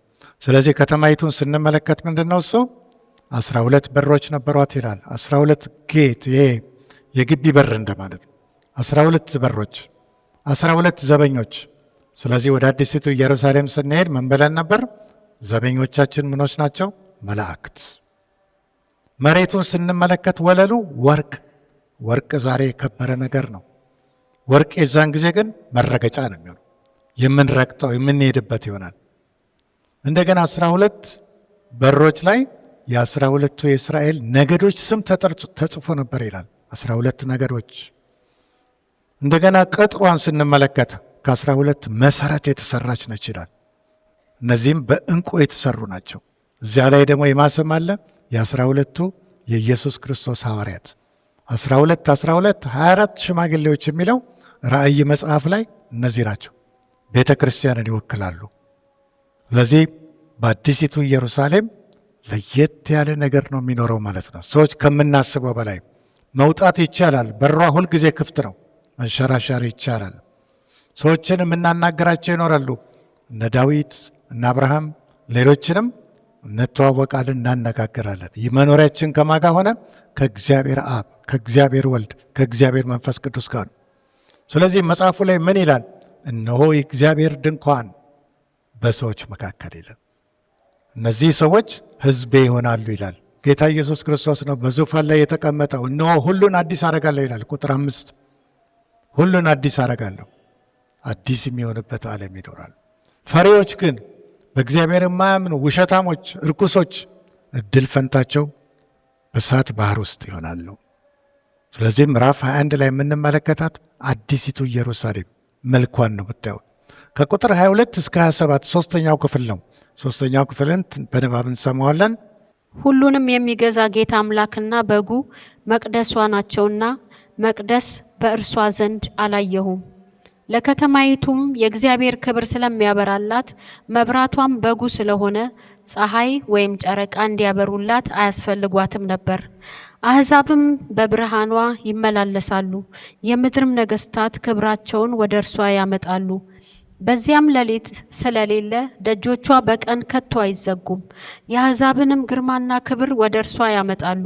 ስለዚህ ከተማይቱን ስንመለከት ምንድን ነው እሱ 12 በሮች ነበሯት ይላል። 12 ጌት፣ ይሄ የግቢ በር እንደማለት ነው። 12 በሮች፣ 12 ዘበኞች። ስለዚህ ወደ አዲሲቱ ኢየሩሳሌም ስንሄድ ምን ብለን ነበር? ዘበኞቻችን ምኖች ናቸው? መላእክት። መሬቱን ስንመለከት ወለሉ ወርቅ ዛሬ የከበረ ነገር ነው። ወርቅ የዛን ጊዜ ግን መረገጫ ነው የሚሆነው፣ የምንረግጠው የምንሄድበት ይሆናል። እንደገና 12 በሮች ላይ የ12ቱ የእስራኤል ነገዶች ስም ተጽፎ ነበር ይላል። 12 ነገዶች። እንደገና ቅጥሯን ስንመለከት ከ12 መሰረት የተሰራች ነች ይላል። እነዚህም በዕንቁ የተሰሩ ናቸው። እዚያ ላይ ደግሞ የማስም አለ የ12ቱ የኢየሱስ ክርስቶስ ሐዋርያት 12 24 ሽማግሌዎች የሚለው ራእይ መጽሐፍ ላይ እነዚህ ናቸው። ቤተ ክርስቲያንን ይወክላሉ። ስለዚህ በአዲሲቱ ኢየሩሳሌም ለየት ያለ ነገር ነው የሚኖረው ማለት ነው። ሰዎች ከምናስበው በላይ መውጣት ይቻላል። በሯ ሁልጊዜ ክፍት ነው። መንሸራሸር ይቻላል። ሰዎችን የምናናገራቸው ይኖራሉ። እነ ዳዊት እነ አብርሃም ሌሎችንም እንተዋወቃለን፣ እናነጋግራለን። ይህ መኖሪያችን ከማጋ ሆነ ከእግዚአብሔር አብ፣ ከእግዚአብሔር ወልድ፣ ከእግዚአብሔር መንፈስ ቅዱስ ጋር። ስለዚህ መጽሐፉ ላይ ምን ይላል? እነሆ የእግዚአብሔር ድንኳን በሰዎች መካከል ይላል። እነዚህ ሰዎች ሕዝቤ ይሆናሉ ይላል። ጌታ ኢየሱስ ክርስቶስ ነው በዙፋን ላይ የተቀመጠው። እነሆ ሁሉን አዲስ አረጋለሁ ይላል። ቁጥር 5 ሁሉን አዲስ አረጋለሁ። አዲስ የሚሆንበት ዓለም ይኖራል። ፈሪዎች ግን በእግዚአብሔር የማያምኑ ውሸታሞች፣ እርኩሶች እድል ፈንታቸው በእሳት ባህር ውስጥ ይሆናሉ። ስለዚህ ምዕራፍ 21 ላይ የምንመለከታት አዲሲቱ ኢየሩሳሌም መልኳን ነው የምታየው። ከቁጥር 22 እስከ 27 ሶስተኛው ክፍል ነው። ሶስተኛው ክፍልን በንባብ እንሰማዋለን። ሁሉንም የሚገዛ ጌታ አምላክና በጉ መቅደሷ ናቸውና መቅደስ በእርሷ ዘንድ አላየሁም። ለከተማይቱም የእግዚአብሔር ክብር ስለሚያበራላት መብራቷም በጉ ስለሆነ ፀሐይ ወይም ጨረቃ እንዲያበሩላት አያስፈልጓትም ነበር። አሕዛብም በብርሃኗ ይመላለሳሉ፣ የምድርም ነገሥታት ክብራቸውን ወደ እርሷ ያመጣሉ። በዚያም ሌሊት ስለሌለ ደጆቿ በቀን ከቶ አይዘጉም። የአሕዛብንም ግርማና ክብር ወደ እርሷ ያመጣሉ።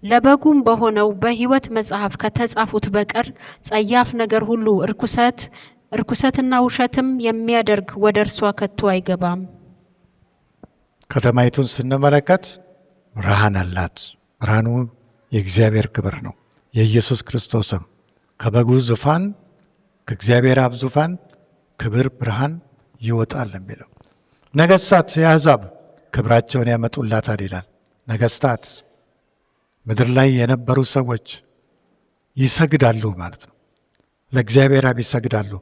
ለበጉም በሆነው በሕይወት መጽሐፍ ከተጻፉት በቀር ጸያፍ ነገር ሁሉ ርኩሰትና ውሸትም የሚያደርግ ወደ እርሷ ከቶ አይገባም። ከተማይቱን ስንመለከት ብርሃን አላት። ብርሃኑ የእግዚአብሔር ክብር ነው። የኢየሱስ ክርስቶስም ከበጉ ዙፋን ከእግዚአብሔር አብ ዙፋን ክብር ብርሃን ይወጣል የሚለው። ነገሥታት የአሕዛብ ክብራቸውን ያመጡላታል ይላል። ነገሥታት ምድር ላይ የነበሩ ሰዎች ይሰግዳሉ ማለት ነው። ለእግዚአብሔር አብ ይሰግዳሉ።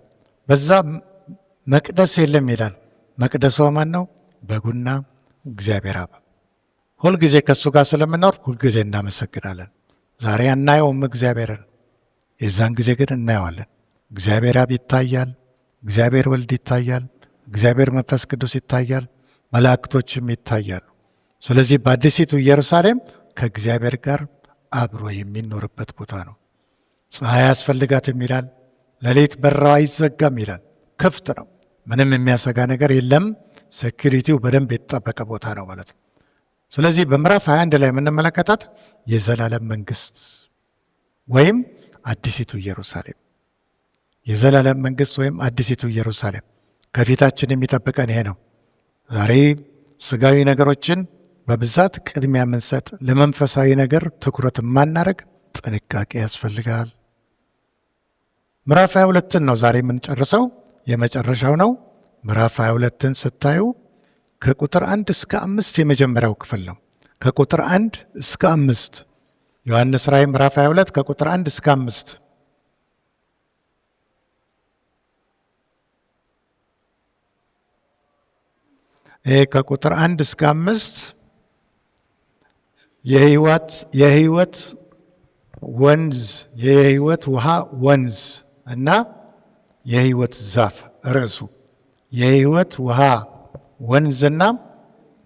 በዛ መቅደስ የለም ይላል። መቅደሷ ማን ነው? በጉና እግዚአብሔር አብ። ሁልጊዜ ከእሱ ጋር ስለምኖር ሁልጊዜ እናመሰግናለን። ዛሬ አናየውም እግዚአብሔርን፣ የዛን ጊዜ ግን እናየዋለን። እግዚአብሔር አብ ይታያል፣ እግዚአብሔር ወልድ ይታያል፣ እግዚአብሔር መንፈስ ቅዱስ ይታያል፣ መላእክቶችም ይታያሉ። ስለዚህ በአዲሲቱ ኢየሩሳሌም ከእግዚአብሔር ጋር አብሮ የሚኖርበት ቦታ ነው። ፀሐይ አያስፈልጋትም ይላል። ሌሊት በራው አይዘጋም ይላል። ክፍት ነው። ምንም የሚያሰጋ ነገር የለም። ሴኩሪቲው በደንብ የተጠበቀ ቦታ ነው ማለት ነው። ስለዚህ በምዕራፍ 21 ላይ የምንመለከታት የዘላለም መንግስት ወይም አዲሲቱ ኢየሩሳሌም፣ የዘላለም መንግስት ወይም አዲሲቱ ኢየሩሳሌም ከፊታችን የሚጠብቀን ይሄ ነው። ዛሬ ስጋዊ ነገሮችን በብዛት ቅድሚያ የምንሰጥ፣ ለመንፈሳዊ ነገር ትኩረት የማናደርግ ጥንቃቄ ያስፈልጋል። ምዕራፍ 22ን ነው ዛሬ የምንጨርሰው፣ የመጨረሻው ነው። ምዕራፍ 22ን ስታዩ ከቁጥር 1 እስከ 5 የመጀመሪያው ክፍል ነው። ከቁጥር 1 እስከ 5 ዮሐንስ ራእይ ምዕራፍ 22 ከቁጥር 1 እስከ 5 ይሄ ከቁጥር 1 እስከ 5 የህይወት ወንዝ፣ የህይወት ውሃ ወንዝ እና የህይወት ዛፍ ርዕሱ የህይወት ውሃ ወንዝና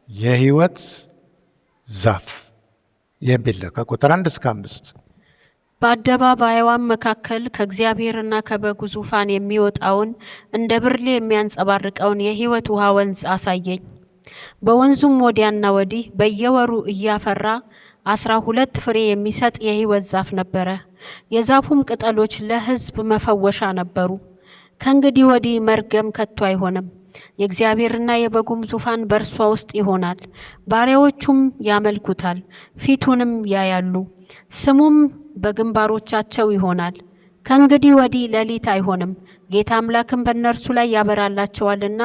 የህይወት ዛፍ የሚል ነው። ከቁጥር 1 እስከ 5 በአደባባይዋም መካከል ከእግዚአብሔርና ከበጉ ዙፋን የሚወጣውን እንደ ብርሌ የሚያንጸባርቀውን የህይወት ውሃ ወንዝ አሳየኝ። በወንዙም ወዲያና ወዲህ በየወሩ እያፈራ 12 ፍሬ የሚሰጥ የህይወት ዛፍ ነበረ። የዛፉም ቅጠሎች ለሕዝብ መፈወሻ ነበሩ። ከእንግዲህ ወዲህ መርገም ከቶ አይሆንም። የእግዚአብሔርና የበጉም ዙፋን በእርሷ ውስጥ ይሆናል። ባሪያዎቹም ያመልኩታል፣ ፊቱንም ያያሉ፣ ስሙም በግንባሮቻቸው ይሆናል። ከእንግዲህ ወዲህ ሌሊት አይሆንም። ጌታ አምላክም በእነርሱ ላይ ያበራላቸዋልና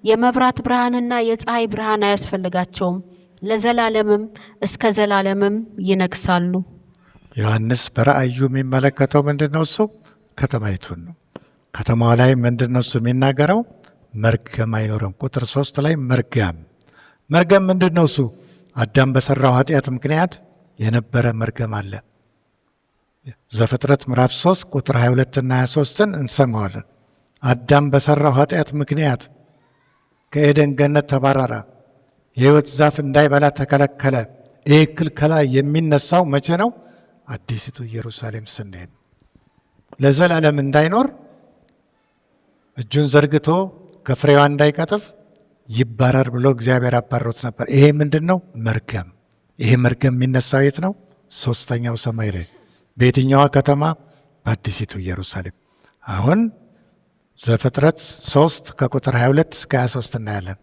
የመብራት ብርሃንና የፀሐይ ብርሃን አያስፈልጋቸውም። ለዘላለምም እስከ ዘላለምም ይነግሳሉ። ዮሐንስ በራእዩ የሚመለከተው ምንድን ነው? እሱ ከተማይቱን ነው። ከተማዋ ላይ ምንድን ነው እሱ የሚናገረው? መርገም አይኖርም። ቁጥር 3 ላይ መርገም ምንድን ነው? እሱ አዳም በሰራው ኃጢአት ምክንያት የነበረ መርገም አለ። ዘፍጥረት ምዕራፍ 3 ቁጥር 22 እና 23ን እንሰማዋለን። አዳም በሰራው ኃጢአት ምክንያት ከኤደን ገነት ተባረረ። የሕይወት ዛፍ እንዳይበላ ተከለከለ። ይህ ክልከላ የሚነሳው መቼ ነው? አዲሲቱ ኢየሩሳሌም ስንሄድ። ለዘላለም እንዳይኖር እጁን ዘርግቶ ከፍሬዋ እንዳይቀጥፍ ይባረር ብሎ እግዚአብሔር አባሮት ነበር። ይሄ ምንድን ነው? መርገም። ይሄ መርገም የሚነሳው የት ነው? ሶስተኛው ሰማይ ላይ። በየትኛዋ ከተማ? በአዲሲቱ ኢየሩሳሌም። አሁን ዘፍጥረት 3 ከቁጥር 22 እስከ 23 እናያለን።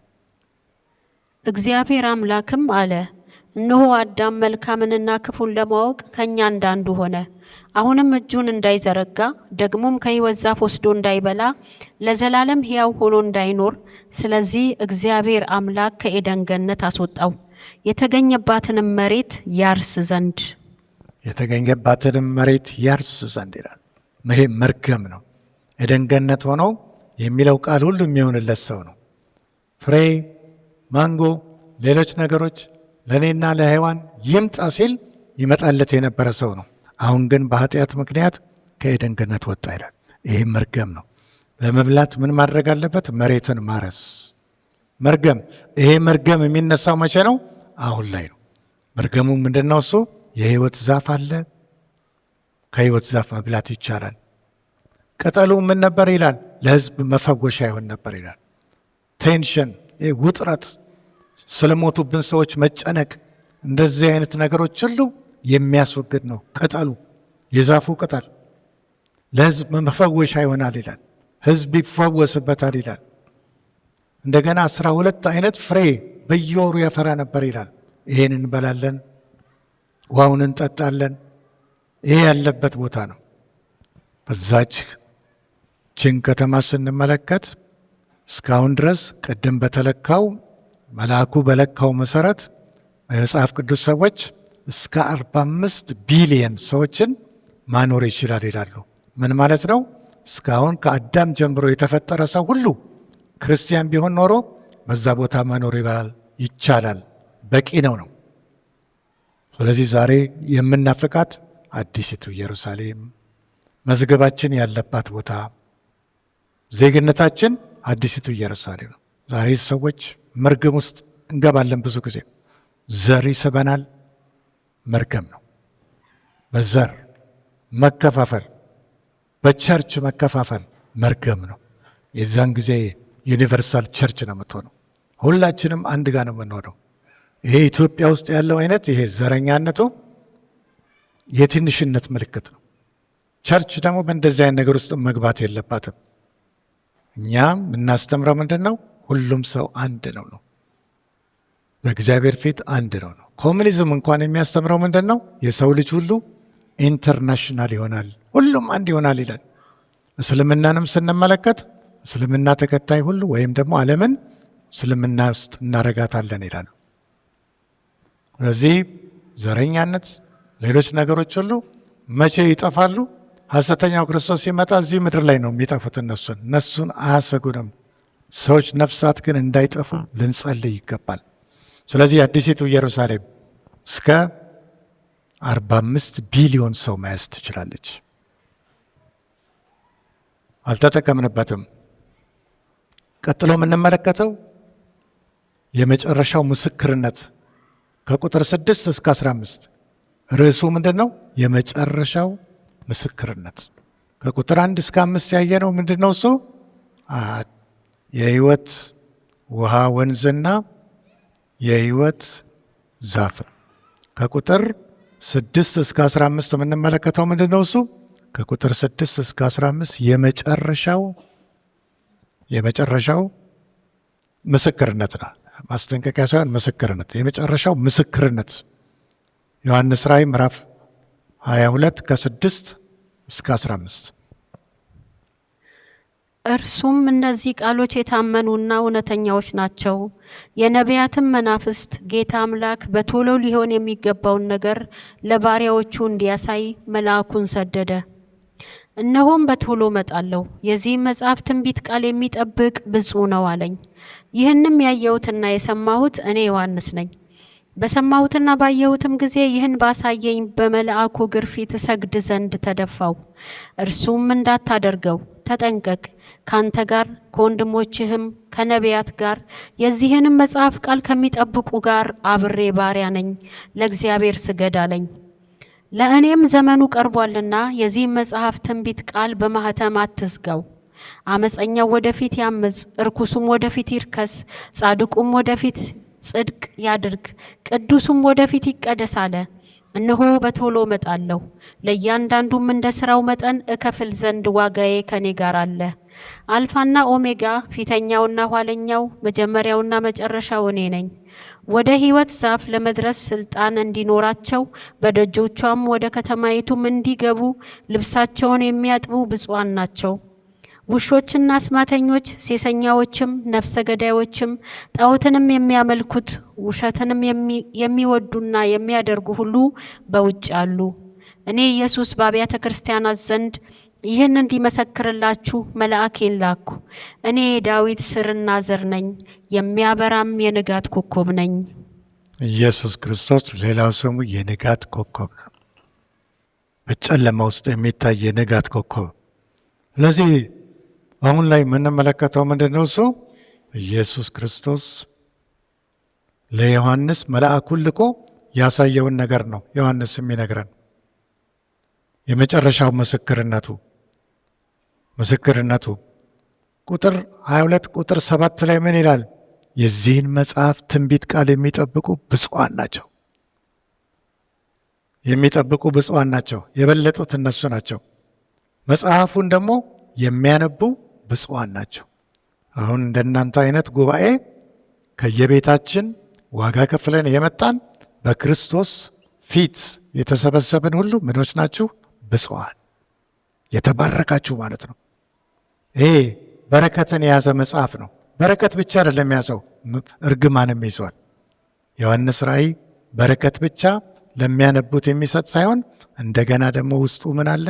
እግዚአብሔር አምላክም አለ፣ እነሆ አዳም መልካምንና ክፉን ለማወቅ ከእኛ እንዳንዱ ሆነ። አሁንም እጁን እንዳይዘረጋ ደግሞም ከሕይወት ዛፍ ወስዶ እንዳይበላ ለዘላለም ሕያው ሆኖ እንዳይኖር፣ ስለዚህ እግዚአብሔር አምላክ ከኤደን ገነት አስወጣው፣ የተገኘባትንም መሬት ያርስ ዘንድ ይላል። ይሄ መርገም ነው። ኤደን ገነት ሆኖ የሚለው ቃል ሁሉ የሚሆንለት ሰው ነው። ፍሬ፣ ማንጎ፣ ሌሎች ነገሮች ለእኔና ለሔዋን ይምጣ ሲል ይመጣለት የነበረ ሰው ነው። አሁን ግን በኃጢአት ምክንያት ከኤደን ገነት ወጣ ይላል። ይህ መርገም ነው። ለመብላት ምን ማድረግ አለበት? መሬትን ማረስ። መርገም። ይሄ መርገም የሚነሳው መቼ ነው? አሁን ላይ ነው። መርገሙ ምንድን ነው? እሱ የህይወት ዛፍ አለ። ከህይወት ዛፍ መብላት ይቻላል። ቅጠሉ ምን ነበር ይላል? ለህዝብ መፈወሻ ይሆን ነበር ይላል። ቴንሽን፣ ውጥረት፣ ስለሞቱብን ሰዎች መጨነቅ፣ እንደዚህ አይነት ነገሮች ሁሉ የሚያስወግድ ነው ቅጠሉ። የዛፉ ቅጠል ለህዝብ መፈወሻ ይሆናል ይላል። ህዝብ ይፈወስበታል ይላል። እንደገና 12 አይነት ፍሬ በየወሩ ያፈራ ነበር ይላል። ይሄን እንበላለን፣ ውሃውን እንጠጣለን። ይሄ ያለበት ቦታ ነው። በዛች ችን ከተማ ስንመለከት እስካሁን ድረስ ቅድም በተለካው መልአኩ በለካው መሰረት የመጽሐፍ ቅዱስ ሰዎች እስከ 45 ቢሊየን ሰዎችን ማኖር ይችላል ይላሉ። ምን ማለት ነው? እስካሁን ከአዳም ጀምሮ የተፈጠረ ሰው ሁሉ ክርስቲያን ቢሆን ኖሮ በዛ ቦታ መኖር ይቻላል፣ በቂ ነው። ስለዚህ ዛሬ የምናፍቃት አዲሲቱ ኢየሩሳሌም መዝገባችን ያለባት ቦታ፣ ዜግነታችን አዲሲቱ ኢየሩሳሌም ነው። ዛሬ ሰዎች መርገም ውስጥ እንገባለን። ብዙ ጊዜ ዘር ይስበናል። መርገም ነው። በዘር መከፋፈል፣ በቸርች መከፋፈል መርገም ነው። የዛን ጊዜ ዩኒቨርሳል ቸርች ነው የምትሆነው። ሁላችንም አንድ ጋር ነው የምንሆነው። ይሄ ኢትዮጵያ ውስጥ ያለው አይነት ይሄ ዘረኛነቱ የትንሽነት ምልክት ነው። ቸርች ደግሞ በእንደዚህ አይነት ነገር ውስጥ መግባት የለባትም። እኛም እናስተምረው ምንድን ነው? ሁሉም ሰው አንድ ነው። በእግዚአብሔር ፊት አንድ ነው። ኮሚኒዝም እንኳን የሚያስተምረው ምንድን ነው? የሰው ልጅ ሁሉ ኢንተርናሽናል ይሆናል፣ ሁሉም አንድ ይሆናል ይላል። እስልምናንም ስንመለከት እስልምና ተከታይ ሁሉ ወይም ደግሞ ዓለምን እስልምና ውስጥ እናረጋታለን ይላሉ። ስለዚህ ዘረኛነት፣ ሌሎች ነገሮች ሁሉ መቼ ይጠፋሉ? ሐሰተኛው ክርስቶስ ሲመጣ እዚህ ምድር ላይ ነው የሚጠፉት። እነሱን አያሰጉንም። ሰዎች ነፍሳት ግን እንዳይጠፉ ልንጸልይ ይገባል። ስለዚህ አዲሲቱ ኢየሩሳሌም እስከ 45 ቢሊዮን ሰው መያዝ ትችላለች። አልተጠቀምንበትም። ቀጥሎ የምንመለከተው የመጨረሻው ምስክርነት ከቁጥር 6 እስከ 15 ርዕሱ ምንድን ነው? የመጨረሻው ምስክርነት። ከቁጥር 1 እስከ 5 ያየነው ምንድን ነው? እሱ የህይወት ውሃ ወንዝና የህይወት ዛፍ። ከቁጥር 6 እስከ 15 የምንመለከተው ምንድን ነው? እሱ ከቁጥር 6 እስከ 15 የመጨረሻው ምስክርነት ነው። ማስጠንቀቂያ ሳይሆን ምስክርነት፣ የመጨረሻው ምስክርነት። ዮሐንስ ራእይ ምዕራፍ 22 ከ6 እስከ 15 እርሱም እነዚህ ቃሎች የታመኑና እውነተኛዎች ናቸው፣ የነቢያትም መናፍስት ጌታ አምላክ በቶሎ ሊሆን የሚገባውን ነገር ለባሪያዎቹ እንዲያሳይ መልአኩን ሰደደ። እነሆም በቶሎ እመጣለሁ፣ የዚህ መጽሐፍ ትንቢት ቃል የሚጠብቅ ብፁዕ ነው አለኝ። ይህንም ያየሁትና የሰማሁት እኔ ዮሐንስ ነኝ። በሰማሁትና ባየሁትም ጊዜ ይህን ባሳየኝ በመልአኩ እግር ፊት እሰግድ ዘንድ ተደፋው። እርሱም እንዳታደርገው ተጠንቀቅ፣ ካንተ ጋር ከወንድሞችህም ከነቢያት ጋር የዚህንም መጽሐፍ ቃል ከሚጠብቁ ጋር አብሬ ባሪያ ነኝ፣ ለእግዚአብሔር ስገድ አለኝ። ለእኔም ዘመኑ ቀርቧልና የዚህ መጽሐፍ ትንቢት ቃል በማኅተም አትዝጋው። አመፀኛው ወደፊት ያምፅ፣ እርኩሱም ወደፊት ይርከስ፣ ጻድቁም ወደፊት ጽድቅ ያድርግ፣ ቅዱሱም ወደፊት ይቀደስ አለ። እነሆ በቶሎ እመጣለሁ፣ ለእያንዳንዱም እንደ ሥራው መጠን እከፍል ዘንድ ዋጋዬ ከኔ ጋር አለ። አልፋና ኦሜጋ፣ ፊተኛውና ኋለኛው፣ መጀመሪያውና መጨረሻው እኔ ነኝ። ወደ ሕይወት ዛፍ ለመድረስ ስልጣን እንዲኖራቸው በደጆቿም ወደ ከተማይቱም እንዲገቡ ልብሳቸውን የሚያጥቡ ብፁዓን ናቸው። ውሾችና አስማተኞች፣ ሴሰኛዎችም፣ ነፍሰ ገዳዮችም፣ ጣዖትንም የሚያመልኩት ውሸትንም የሚወዱና የሚያደርጉ ሁሉ በውጭ አሉ። እኔ ኢየሱስ በአብያተ ክርስቲያናት ዘንድ ይህን እንዲመሰክርላችሁ መልአኬን ላኩ። እኔ የዳዊት ስርና ዘር ነኝ፣ የሚያበራም የንጋት ኮከብ ነኝ። ኢየሱስ ክርስቶስ ሌላው ስሙ የንጋት ኮከብ ነው። በጨለማ ውስጥ የሚታይ የንጋት ኮከብ። ስለዚህ አሁን ላይ የምንመለከተው ምንድን ነው? እሱ ኢየሱስ ክርስቶስ ለዮሐንስ መልአኩን ልኮ ያሳየውን ነገር ነው ዮሐንስ የሚነግረን። የመጨረሻው ምስክርነቱ ቁጥር 22 ቁጥር 7 ላይ ምን ይላል? የዚህን መጽሐፍ ትንቢት ቃል የሚጠብቁ ብፁዓን ናቸው። የበለጡት እነሱ ናቸው። መጽሐፉን ደግሞ የሚያነቡ ብፁዓን ናቸው። አሁን እንደናንተ አይነት ጉባኤ ከየቤታችን ዋጋ ከፍለን የመጣን በክርስቶስ ፊት የተሰበሰብን ሁሉ ምኖች ናችሁ? ብፁዓን፣ የተባረካችሁ ማለት ነው። ይሄ በረከትን የያዘ መጽሐፍ ነው። በረከት ብቻ አይደለም የያዘው፣ እርግማንም ይዟል። ዮሐንስ ራእይ በረከት ብቻ ለሚያነቡት የሚሰጥ ሳይሆን እንደገና ደግሞ ውስጡ ምን አለ?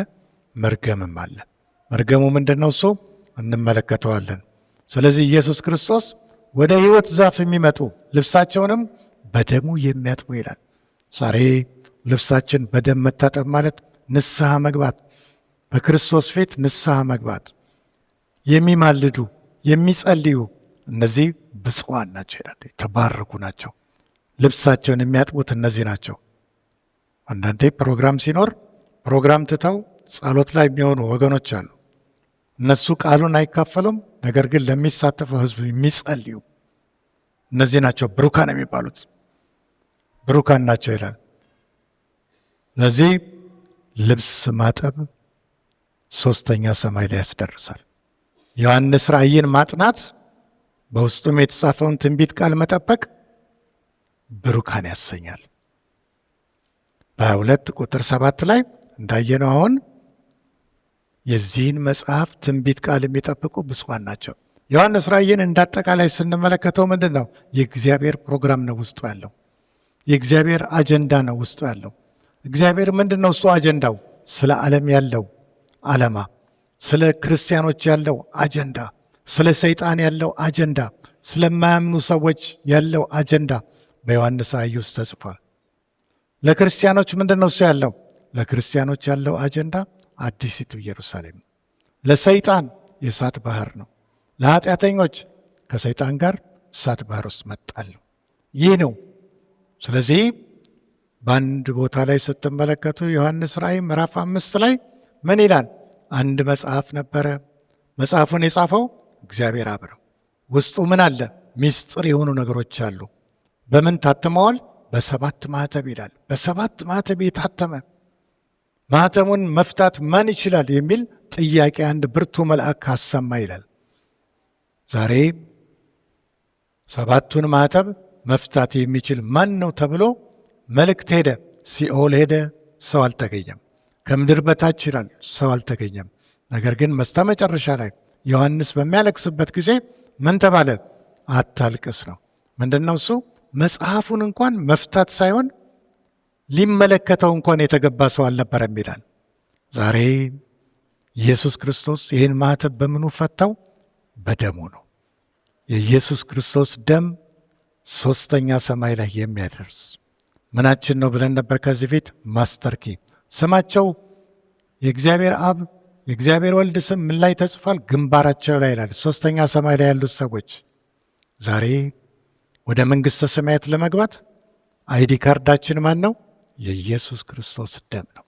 መርገምም አለ። መርገሙ ምንድን ነው? እሱ እንመለከተዋለን። ስለዚህ ኢየሱስ ክርስቶስ ወደ ሕይወት ዛፍ የሚመጡ ልብሳቸውንም በደሙ የሚያጥቡ ይላል። ዛሬ ልብሳችን በደም መታጠብ ማለት ንስሐ መግባት፣ በክርስቶስ ፊት ንስሐ መግባት። የሚማልዱ የሚጸልዩ እነዚህ ብፁዓን ናቸው ይላል። የተባረኩ ናቸው። ልብሳቸውን የሚያጥቡት እነዚህ ናቸው። አንዳንዴ ፕሮግራም ሲኖር ፕሮግራም ትተው ጸሎት ላይ የሚሆኑ ወገኖች አሉ። እነሱ ቃሉን አይካፈሉም፣ ነገር ግን ለሚሳተፈው ሕዝብ የሚጸልዩ እነዚህ ናቸው ብሩካን የሚባሉት። ብሩካን ናቸው ይላል። ለዚህ ልብስ ማጠብ ሶስተኛ ሰማይ ላይ ያስደርሳል። ዮሐንስ ራእይን ማጥናት፣ በውስጡም የተጻፈውን ትንቢት ቃል መጠበቅ ብሩካን ያሰኛል። በ22 ቁጥር 7 ላይ እንዳየነው አሁን የዚህን መጽሐፍ ትንቢት ቃል የሚጠብቁ ብፁዓን ናቸው። ዮሐንስ ራእይን እንዳጠቃላይ ስንመለከተው ምንድን ነው? የእግዚአብሔር ፕሮግራም ነው ውስጡ ያለው። የእግዚአብሔር አጀንዳ ነው ውስጡ ያለው። እግዚአብሔር ምንድን ነው እሱ አጀንዳው? ስለ ዓለም ያለው ዓላማ፣ ስለ ክርስቲያኖች ያለው አጀንዳ፣ ስለ ሰይጣን ያለው አጀንዳ፣ ስለማያምኑ ሰዎች ያለው አጀንዳ በዮሐንስ ራእይ ውስጥ ተጽፏል። ለክርስቲያኖች ምንድን ነው እሱ ያለው? ለክርስቲያኖች ያለው አጀንዳ አዲሲቱ ኢየሩሳሌም። ለሰይጣን የእሳት ባህር ነው። ለኃጢአተኞች ከሰይጣን ጋር እሳት ባህር ውስጥ መጣል ነው። ይህ ነው። ስለዚህ በአንድ ቦታ ላይ ስትመለከቱ ዮሐንስ ራእይ ምዕራፍ 5 ላይ ምን ይላል? አንድ መጽሐፍ ነበረ። መጽሐፉን የጻፈው እግዚአብሔር አብ ነው። ውስጡ ምን አለ? ሚስጥር የሆኑ ነገሮች አሉ። በምን ታትመዋል? በ7 ማኅተም ይላል። በ7 ማኅተም የታተመ ማኅተሙን መፍታት ማን ይችላል የሚል ጥያቄ አንድ ብርቱ መልአክ አሰማ ይላል። ዛሬ 7ቱን ማኅተም መፍታት የሚችል ማን ነው ተብሎ መልእክት ሄደ። ሲኦል ሄደ፣ ሰው አልተገኘም። ከምድር በታች ይላል፣ ሰው አልተገኘም። ነገር ግን መጨረሻ ላይ ዮሐንስ በሚያለቅስበት ጊዜ ምን ተባለ? አታልቅስ ነው። ምንድን ነው እሱ? መጽሐፉን እንኳን መፍታት ሳይሆን ሊመለከተው እንኳን የተገባ ሰው አልነበረም ይላል። ዛሬ ኢየሱስ ክርስቶስ ይህን ማኅተም በምኑ ፈታው? በደሙ ነው። የኢየሱስ ክርስቶስ ደም ሶስተኛ ሰማይ ላይ የሚያደርስ ምናችን ነው ብለን ነበር ከዚህ ፊት። ማስተር ኪ ስማቸው የእግዚአብሔር አብ የእግዚአብሔር ወልድ ስም ምን ላይ ተጽፏል? ግንባራቸው ላይ ይላል። ሶስተኛ ሰማይ ላይ ያሉት ሰዎች ዛሬ ወደ መንግሥተ ሰማያት ለመግባት አይዲ ካርዳችን ማን ነው? የኢየሱስ ክርስቶስ ደም ነው።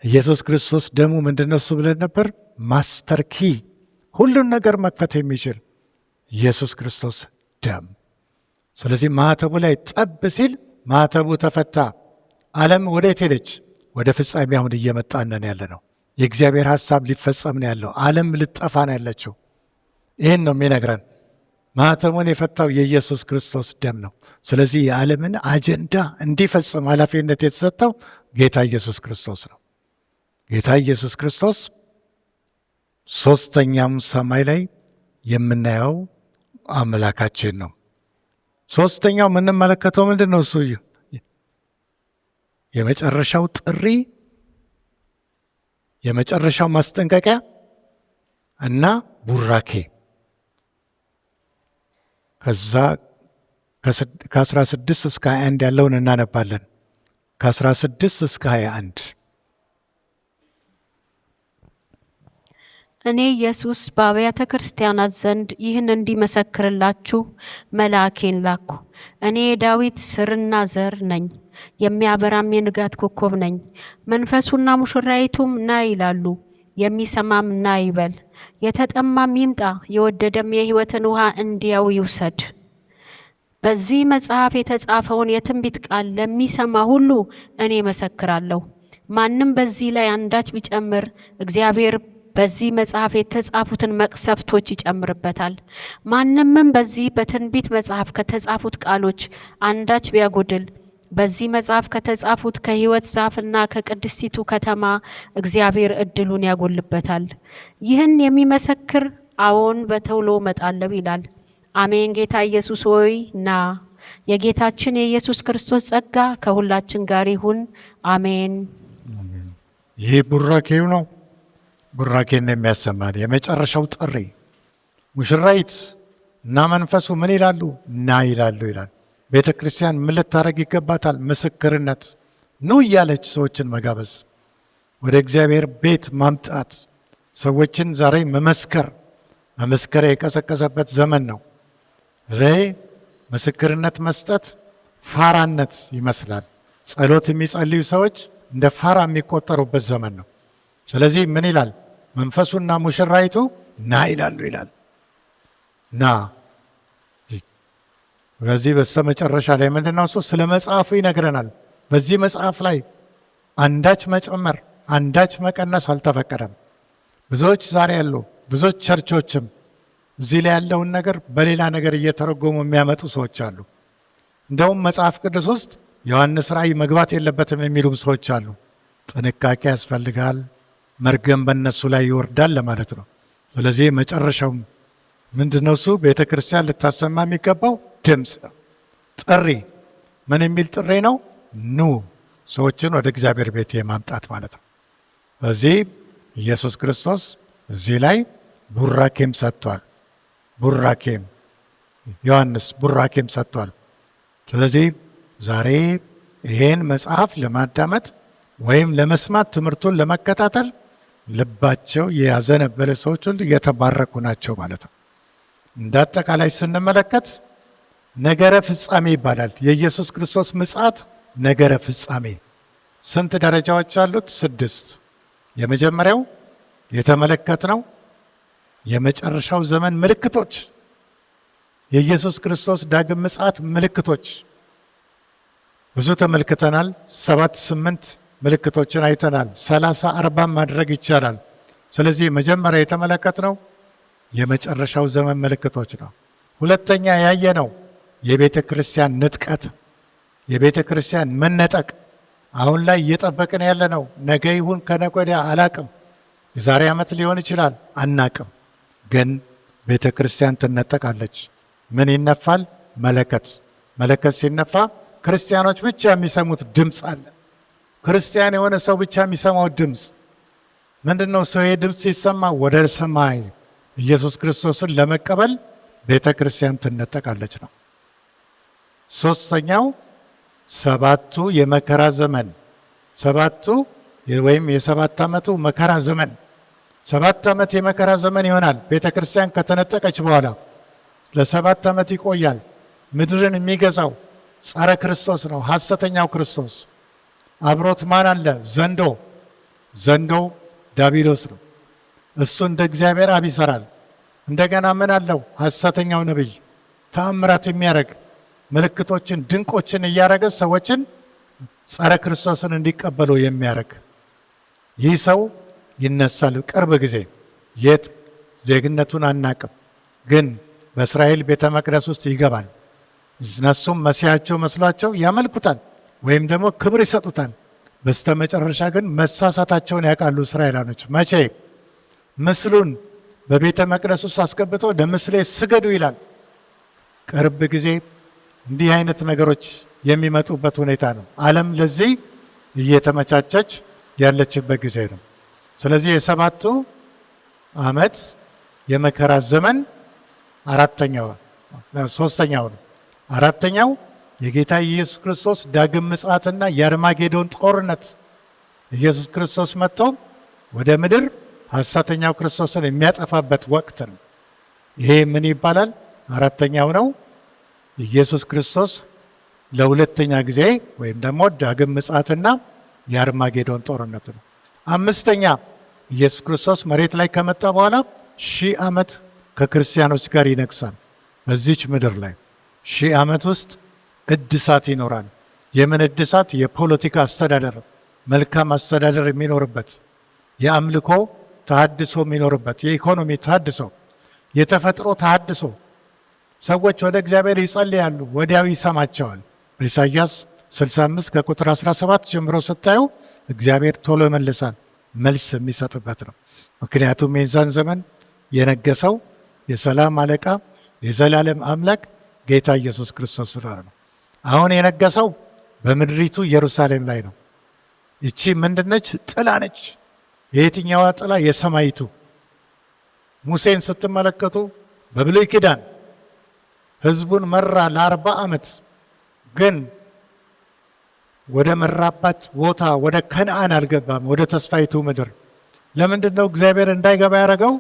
ኢየሱስ ክርስቶስ ደሙ ምንድን ነው እሱ ብለን ነበር? ማስተር ኪ፣ ሁሉን ነገር መክፈት የሚችል ኢየሱስ ክርስቶስ ደም። ስለዚህ ማኅተቡ ላይ ጠብ ሲል ማኅተቡ ተፈታ። ዓለም ወዴት ሄደች? ወደ ፍጻሜ አሁን እየመጣን ያለ ነው። የእግዚአብሔር ሐሳብ ሊፈጸም ነው ያለው። ዓለም ልጠፋ ነው ያለችው። ይህን ነው የሚነግረን። ማኅተሙን የፈታው የኢየሱስ ክርስቶስ ደም ነው። ስለዚህ የዓለምን አጀንዳ እንዲፈጽም ኃላፊነት የተሰጠው ጌታ ኢየሱስ ክርስቶስ ነው። ጌታ ኢየሱስ ክርስቶስ ሶስተኛም ሰማይ ላይ የምናየው አምላካችን ነው። ሶስተኛው የምንመለከተው ምንድን ነው? እሱ የመጨረሻው ጥሪ፣ የመጨረሻው ማስጠንቀቂያ እና ቡራኬ። ከዛ ከ16 እስከ 21 ያለውን እናነባለን። ከ16 እስከ 21 እኔ ኢየሱስ በአብያተ ክርስቲያናት ዘንድ ይህን እንዲመሰክርላችሁ መልአኬን ላኩ። እኔ የዳዊት ሥርና ዘር ነኝ፣ የሚያበራም የንጋት ኮከብ ነኝ። መንፈሱና ሙሽራይቱም ና ይላሉ። የሚሰማም ና ይበል፣ የተጠማም ይምጣ፣ የወደደም የሕይወትን ውሃ እንዲያው ይውሰድ። በዚህ መጽሐፍ የተጻፈውን የትንቢት ቃል ለሚሰማ ሁሉ እኔ መሰክራለሁ። ማንም በዚህ ላይ አንዳች ቢጨምር እግዚአብሔር በዚህ መጽሐፍ የተጻፉትን መቅሰፍቶች ይጨምርበታል። ማንምም በዚህ በትንቢት መጽሐፍ ከተጻፉት ቃሎች አንዳች ቢያጎድል በዚህ መጽሐፍ ከተጻፉት ከሕይወት ዛፍና ከቅድስቲቱ ከተማ እግዚአብሔር ዕድሉን ያጎልበታል። ይህን የሚመሰክር አዎን በቶሎ እመጣለሁ ይላል። አሜን። ጌታ ኢየሱስ ሆይ ና። የጌታችን የኢየሱስ ክርስቶስ ጸጋ ከሁላችን ጋር ይሁን። አሜን። ይህ ቡራኬው ነው። ቡራኬን የሚያሰማን የመጨረሻው ጥሪ። ሙሽራይት እና መንፈሱ ምን ይላሉ? ና ይላሉ ይላል። ቤተ ክርስቲያን ምን ልታደርግ ይገባታል? ምስክርነት። ኑ እያለች ሰዎችን መጋበዝ፣ ወደ እግዚአብሔር ቤት ማምጣት፣ ሰዎችን ዛሬ መመስከር የቀሰቀሰበት ዘመን ነው። ምስክርነት መስጠት ፋራነት ይመስላል። ጸሎት የሚጸልዩ ሰዎች እንደ ፋራ የሚቆጠሩበት ዘመን ነው። ስለዚህ ምን ይላል? መንፈሱና ሙሽራይቱ ና ይላሉ ይላል። ና። በዚህ በስተመጨረሻ ላይ ምንድነው እሱ? ስለ መጽሐፉ ይነግረናል። በዚህ መጽሐፍ ላይ አንዳች መጨመር አንዳች መቀነስ አልተፈቀደም። ብዙዎች ዛሬ ያሉ ብዙዎች ቸርቾችም እዚህ ላይ ያለውን ነገር በሌላ ነገር እየተረጎሙ የሚያመጡ ሰዎች አሉ። እንደውም መጽሐፍ ቅዱስ ውስጥ ዮሐንስ ራእይ መግባት የለበትም የሚሉ ሰዎች አሉ። ጥንቃቄ ያስፈልጋል። መርገም በእነሱ ላይ ይወርዳል ለማለት ነው። ስለዚህ መጨረሻው ምንድነው? እሱ ቤተ ክርስቲያን ልታሰማ የሚገባው ድምፅ ነው። ጥሪ ምን የሚል ጥሪ ነው? ኑ፣ ሰዎችን ወደ እግዚአብሔር ቤት የማምጣት ማለት ነው። በዚህ ኢየሱስ ክርስቶስ እዚህ ላይ ቡራኬም ሰጥቷል። ቡራኬም ዮሐንስ ቡራኬም ሰጥቷል። ስለዚህ ዛሬ ይሄን መጽሐፍ ለማዳመጥ ወይም ለመስማት ትምህርቱን ለመከታተል ልባቸው የያዘነበለ ሰዎች ሁሉ የተባረኩ ናቸው ማለት ነው። እንደ አጠቃላይ ስንመለከት ነገረ ፍጻሜ ይባላል። የኢየሱስ ክርስቶስ ምጽአት ነገረ ፍጻሜ ስንት ደረጃዎች አሉት? 6። የመጀመሪያው የተመለከትነው የመጨረሻው ዘመን ምልክቶች፣ የኢየሱስ ክርስቶስ ዳግም ምጽአት ምልክቶች ብዙ ተመልክተናል። 7-8 ምልክቶችን አይተናል። 30-40 ማድረግ ይቻላል። ስለዚህ መጀመሪያ የተመለከትነው የመጨረሻው ዘመን ምልክቶች ነው። ሁለተኛ ያየነው የቤተ ክርስቲያን ንጥቀት፣ የቤተ ክርስቲያን መነጠቅ አሁን ላይ እየጠበቅን ያለ ነው። ነገ ይሁን ከነገ ወዲያ አላቅም፣ የዛሬ ዓመት ሊሆን ይችላል አናቅም። ግን ቤተ ክርስቲያን ትነጠቃለች። ምን ይነፋል? መለከት። መለከት ሲነፋ ክርስቲያኖች ብቻ የሚሰሙት ድምፅ አለ። ክርስቲያን የሆነ ሰው ብቻ የሚሰማው ድምፅ ምንድን ነው? ሰው ድምፅ ሲሰማ ወደ ሰማይ ኢየሱስ ክርስቶስን ለመቀበል ቤተ ክርስቲያን ትነጠቃለች ነው። ሶስተኛው ሰባቱ የመከራ ዘመን፣ ሰባቱ ወይም የ7 ዓመቱ መከራ ዘመን። 7 ዓመት የመከራ ዘመን ይሆናል። ቤተ ክርስቲያን ከተነጠቀች በኋላ ለ7 ዓመት ይቆያል። ምድርን የሚገዛው ጸረ ክርስቶስ ነው፣ ሐሰተኛው ክርስቶስ። አብሮት ማን አለ? ዘንዶ ዲያብሎስ ነው። እሱ እንደ እግዚአብሔር አብ ይሰራል። እንደገና ምን አለው? ሐሰተኛው ነቢይ ተአምራት የሚያደርግ ምልክቶችን ድንቆችን እያደረገ ሰዎችን ጸረ ክርስቶስን እንዲቀበሉ የሚያደርግ ይህ ሰው ይነሳል። ቅርብ ጊዜ የት ዜግነቱን አናቅም፣ ግን በእስራኤል ቤተ መቅደስ ውስጥ ይገባል። እነሱም መሲያቸው መስሏቸው ያመልኩታል ወይም ደግሞ ክብር ይሰጡታል። በስተ መጨረሻ ግን መሳሳታቸውን ያውቃሉ እስራኤላኖች። መቼ? ምስሉን በቤተ መቅደስ ውስጥ አስገብተው ለምስሌ ስገዱ ይላል። ቅርብ ጊዜ እንዲህ አይነት ነገሮች የሚመጡበት ሁኔታ ነው። ዓለም ለዚህ እየተመቻቸች ያለችበት ጊዜ ነው። ስለዚህ የ7ቱ ዓመት የመከራ ዘመን ሶስተኛው ነው። አራተኛው የጌታ ኢየሱስ ክርስቶስ ዳግም ምጽአትና የአርማጌዶን ጦርነት። ኢየሱስ ክርስቶስ መጥቶ ወደ ምድር ሐሰተኛው ክርስቶስን የሚያጠፋበት ወቅት ነው። ይሄ ምን ይባላል? አራተኛው ነው። ኢየሱስ ክርስቶስ ለሁለተኛ ጊዜ ወይም ደግሞ ዳግም ምጽአትና የአርማጌዶን ጦርነት ነው። አምስተኛ ኢየሱስ ክርስቶስ መሬት ላይ ከመጣ በኋላ 1000 ዓመት ከክርስቲያኖች ጋር ይነግሳል። በዚች ምድር ላይ 1000 ዓመት ውስጥ እድሳት ይኖራል። የምን እድሳት? የፖለቲካ አስተዳደር፣ መልካም አስተዳደር የሚኖርበት፣ የአምልኮ ተሃድሶ የሚኖርበት፣ የኢኮኖሚ ተሃድሶ፣ የተፈጥሮ ተሃድሶ። ሰዎች ወደ እግዚአብሔር ይጸልያሉ፣ ወዲያው ይሰማቸዋል። በኢሳይያስ 65 ከቁጥር 17 ጀምሮ ስታዩ እግዚአብሔር ቶሎ ይመልሳል፣ መልስ የሚሰጥበት ነው። ምክንያቱም የዛን ዘመን የነገሰው የሰላም አለቃ የዘላለም አምላክ ጌታ ኢየሱስ ክርስቶስ ነው። አሁን የነገሰው በምድሪቱ ኢየሩሳሌም ላይ ነው። ይቺ ምንድነች? ጥላ ነች። የየትኛዋ ጥላ? የሰማይቱ። ሙሴን ስትመለከቱ በብሉይ ኪዳን ህዝቡን መራ ለ40 ዓመት፣ ግን ወደ መራባት ቦታ ወደ ከነአን አልገባም፣ ወደ ተስፋይቱ ምድር። ለምንድን ነው እግዚአብሔር እንዳይገባ ያደረገው?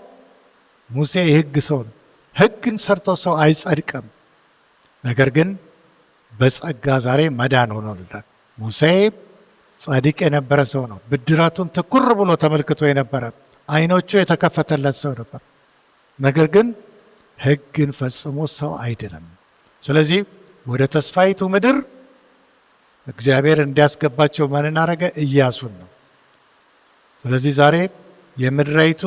ሙሴ የህግ ሰው ነው። ህግን ሰርቶ ሰው አይጸድቅም። ነገር ግን በጸጋ ዛሬ መዳን ሆኖልናል። ሙሴ ጻድቅ የነበረ ሰው ነው። ብድራቱን ትኩር ብሎ ተመልክቶ የነበረ አይኖቹ የተከፈተለት ሰው ነበር። ነገር ግን ህግን ፈጽሞ ሰው አይድንም። ስለዚህ ወደ ተስፋይቱ ምድር እግዚአብሔር እንዲያስገባቸው ማንን አረገ? ኢያሱን ነው። ስለዚህ ዛሬ የምድራይቱ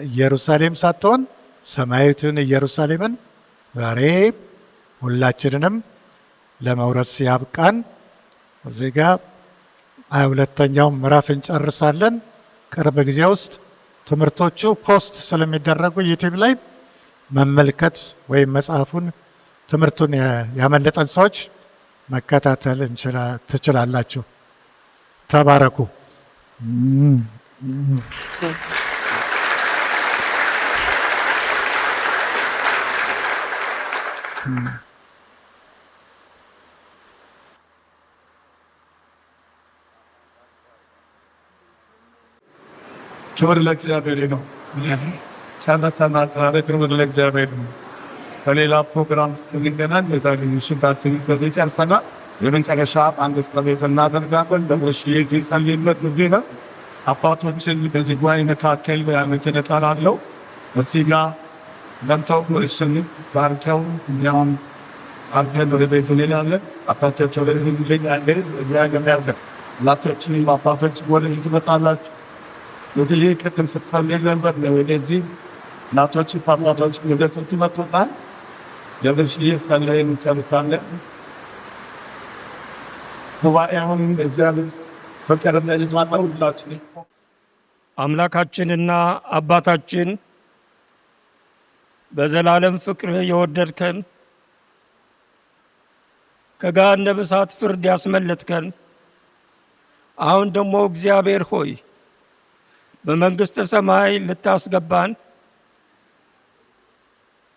ኢየሩሳሌም ሳትሆን ሰማያዊቱን ኢየሩሳሌምን ዛሬ ሁላችንንም ለመውረስ ያብቃን። እዚህ ጋር 22ኛው ምዕራፍ እንጨርሳለን። ቅርብ ጊዜ ውስጥ ትምህርቶቹ ፖስት ስለሚደረጉ ዩቲዩብ ላይ መመልከት ወይም መጽሐፉን ትምህርቱን ያመለጠን ሰዎች መከታተል ትችላላችሁ። ተባረኩ። ክብር ለእግዚአብሔር ነው። ጨርሰናል። ክብር ለእግዚአብሔር ነው። በሌላ ፕሮግራም እስክንገናኝ የዛሬ ምሽታችንን በዚህ ጨርሰናል። የመጨረሻ አንድ ጸሎት እናደርጋለን። ለምሽ የጸልይበት ጊዜ ነው። አባቶችን በዚህ ጉባኤ መካከል ያሉትን እጠራለሁ። እዚህ ጋር መጥተው እርሱን ባርከው እኛም አርገን ወደ ቤቱ እንሄዳለን። አባቶች ወደ ቤቱ እንሄዳለን። እግዚአብሔር ያርገን። እናቶችንም አባቶች ወደ ቤቱ ትመጣላችሁ። እንግዲህ ቅድም ስትጸልይ ነበር ነው። ወደዚህ እናቶች አባቶች ወደ ቤቱ ይመጡናል። ለምሽ ጸልየን እንጨርሳለን። ጉባኤውን እግዚአብሔር ፍቅርና ይዟለው ሁላችን አምላካችንና አባታችን በዘላለም ፍቅርህ የወደድከን ከገሃነመ እሳት ፍርድ ያስመለጥከን፣ አሁን ደግሞ እግዚአብሔር ሆይ በመንግሥተ ሰማይ ልታስገባን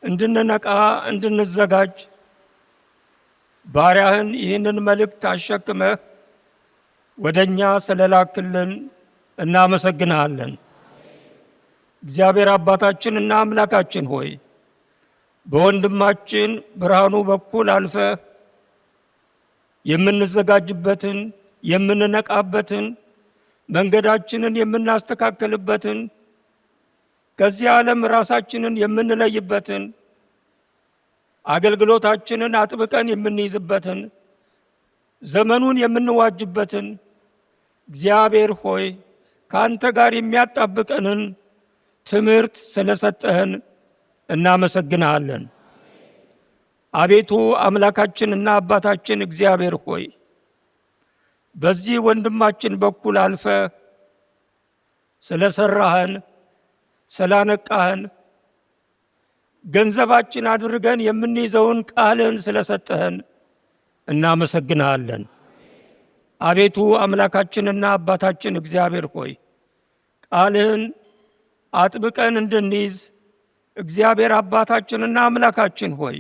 እንድንነቃ እንድንዘጋጅ ባሪያህን ይህንን መልእክት አሸክመህ ወደኛ ስለላክልን እናመሰግንሃለን። እግዚአብሔር አባታችንና አምላካችን ሆይ በወንድማችን ብርሃኑ በኩል አልፈህ የምንዘጋጅበትን የምንነቃበትን መንገዳችንን የምናስተካክልበትን ከዚህ ዓለም ራሳችንን የምንለይበትን አገልግሎታችንን አጥብቀን የምንይዝበትን ዘመኑን የምንዋጅበትን እግዚአብሔር ሆይ ከአንተ ጋር የሚያጣብቀንን ትምህርት ስለሰጠህን እናመሰግንሃለን። አቤቱ አምላካችንና አባታችን እግዚአብሔር ሆይ በዚህ ወንድማችን በኩል አልፈ ስለሰራህን ስላነቃህን ገንዘባችን አድርገን የምንይዘውን ቃልህን ስለሰጠህን እናመሰግንሃለን። አቤቱ አምላካችንና አባታችን እግዚአብሔር ሆይ ቃልህን አጥብቀን እንድንይዝ እግዚአብሔር አባታችንና አምላካችን ሆይ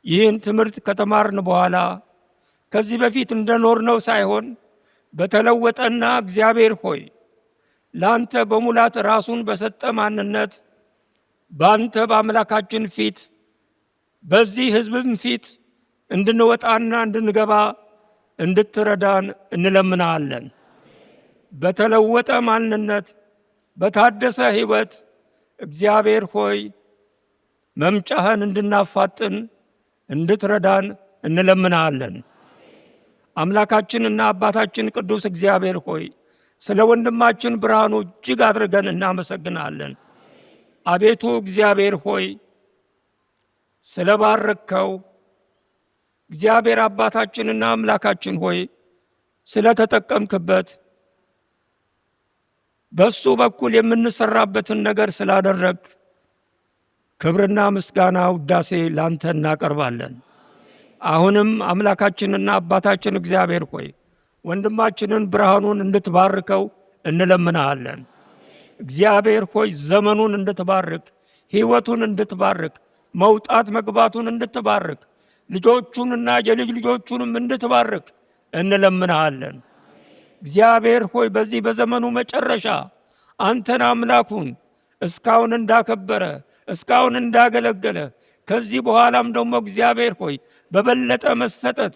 ይህን ትምህርት ከተማርን በኋላ ከዚህ በፊት እንደኖርነው ሳይሆን በተለወጠና እግዚአብሔር ሆይ ላንተ በሙላት ራሱን በሰጠ ማንነት ባንተ በአምላካችን ፊት በዚህ ሕዝብም ፊት እንድንወጣና እንድንገባ እንድትረዳን እንለምናለን። በተለወጠ ማንነት በታደሰ ሕይወት እግዚአብሔር ሆይ መምጫህን እንድናፋጥን እንድትረዳን እንለምናለን። አምላካችንና አባታችን ቅዱስ እግዚአብሔር ሆይ ስለ ወንድማችን ብርሃኑ እጅግ አድርገን እናመሰግናለን። አቤቱ እግዚአብሔር ሆይ ስለ ባረከው እግዚአብሔር አባታችንና አምላካችን ሆይ ስለ ተጠቀምክበት በሱ በኩል የምንሰራበትን ነገር ስላደረግ ክብርና ምስጋና ውዳሴ ላንተ እናቀርባለን። አሁንም አምላካችንና አባታችን እግዚአብሔር ሆይ ወንድማችንን ብርሃኑን እንድትባርከው እንለምናለን። እግዚአብሔር ሆይ ዘመኑን እንድትባርክ፣ ሕይወቱን እንድትባርክ፣ መውጣት መግባቱን እንድትባርክ፣ ልጆቹንና የልጅ ልጆቹንም እንድትባርክ እንለምናለን። እግዚአብሔር ሆይ በዚህ በዘመኑ መጨረሻ አንተን አምላኩን እስካሁን እንዳከበረ እስካሁን እንዳገለገለ ከዚህ በኋላም ደግሞ እግዚአብሔር ሆይ በበለጠ መሰጠት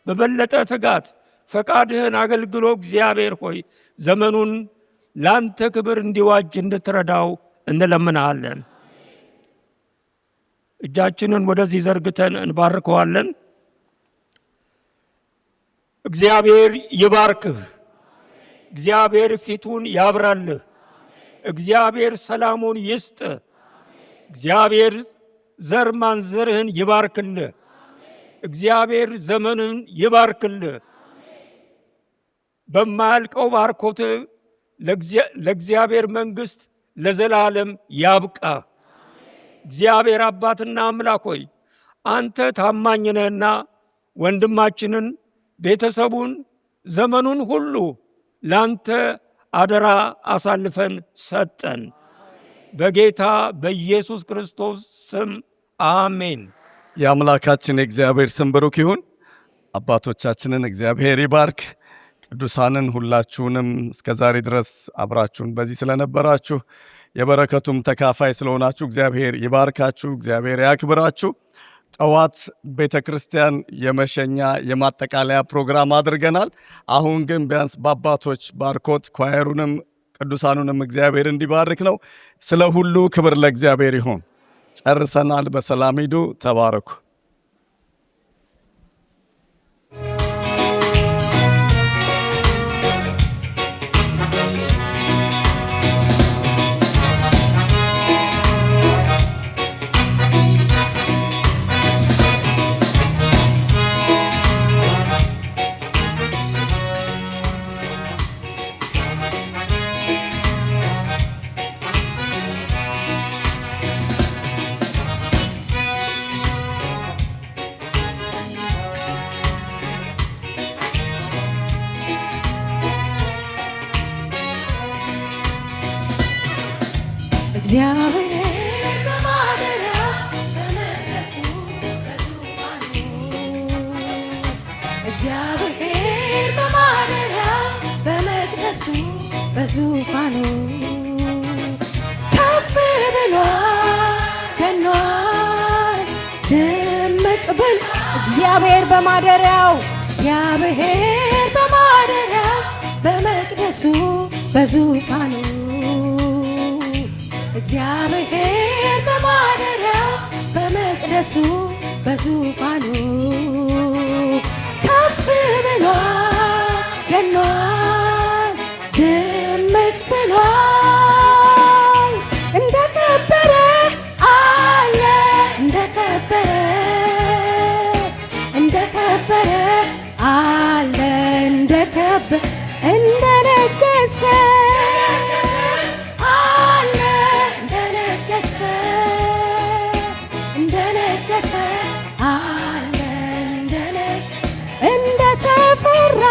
በበለጠ ትጋት ፈቃድህን አገልግሎ እግዚአብሔር ሆይ ዘመኑን ላንተ ክብር እንዲዋጅ እንድትረዳው እንለምናለን። እጃችንን ወደዚህ ዘርግተን እንባርከዋለን። እግዚአብሔር ይባርክህ። እግዚአብሔር ፊቱን ያብራልህ። እግዚአብሔር ሰላሙን ይስጥ። እግዚአብሔር ዘር ማንዘርህን ይባርክልህ። እግዚአብሔር ዘመንህን ይባርክልህ። በማያልቀው ባርኮት ለእግዚአብሔር መንግሥት ለዘላለም ያብቃ። እግዚአብሔር አባትና አምላክ ሆይ አንተ ታማኝ ነህና ወንድማችንን፣ ቤተሰቡን፣ ዘመኑን ሁሉ ላንተ አደራ አሳልፈን ሰጠን። በጌታ በኢየሱስ ክርስቶስ ስም አሜን። የአምላካችን የእግዚአብሔር ስም ብሩክ ይሁን። አባቶቻችንን እግዚአብሔር ይባርክ። ቅዱሳንን ሁላችሁንም እስከ ዛሬ ድረስ አብራችሁን በዚህ ስለነበራችሁ የበረከቱም ተካፋይ ስለሆናችሁ እግዚአብሔር ይባርካችሁ፣ እግዚአብሔር ያክብራችሁ። ጠዋት ቤተ ክርስቲያን የመሸኛ የማጠቃለያ ፕሮግራም አድርገናል። አሁን ግን ቢያንስ በአባቶች ባርኮት ኳየሩንም ቅዱሳኑንም እግዚአብሔር እንዲባርክ ነው። ስለ ሁሉ ክብር ለእግዚአብሔር ይሁን። ጨርሰናል። በሰላም ሂዱ። ተባረኩ። እግዚአብሔር በማደሪያው በመቅደሱ በዙፋኑ እግዚአብሔር በማደሪያው በመቅደሱ በዙፋኑ ከፍ ብሏል ገኗል ድምቅ ብል እግዚአብሔር በማደሪያው እግዚአብሔር በማደሪያው በመቅደሱ በዙፋኑ እግዚአብሔር በማደሪያው በመቅደሱ በዙፋኑ ከፍ ብሏል ገኗል ድምቅ ብሏል። እንደከበረ አለ እንደከበረ አለ እንደነገሰ እንደተፈራ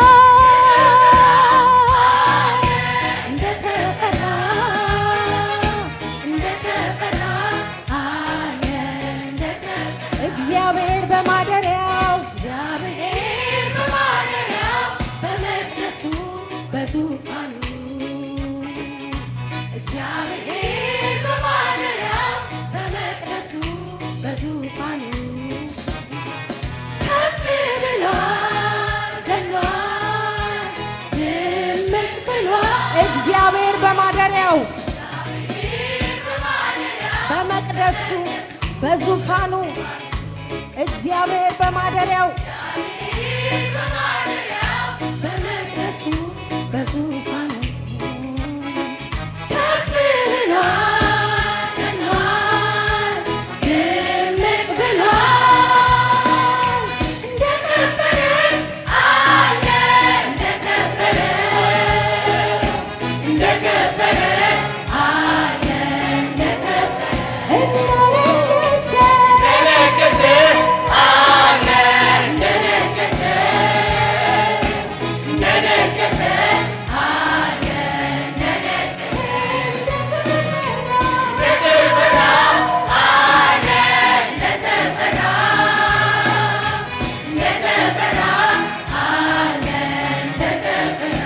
እግዚአብሔር በማደሪያው በመቅደሱ በዙፋኑ ከፍ ብሏል ገኗል ድምቅ ብሏል። እግዚአብሔር በማደሪያው በመቅደሱ በዙፋኑ እግዚአብሔር በማደሪያው በመቅደሱ በዙፋኑ ከፍ ብሏል ገኗል ድምቅ ብሏል። እንደነበረ አለ እንደነበረ አለ እንደነገሰ አለ እንደነገሰ አለ እንደተፈራ አለ እንደተፈራ አለ እንደተፈራ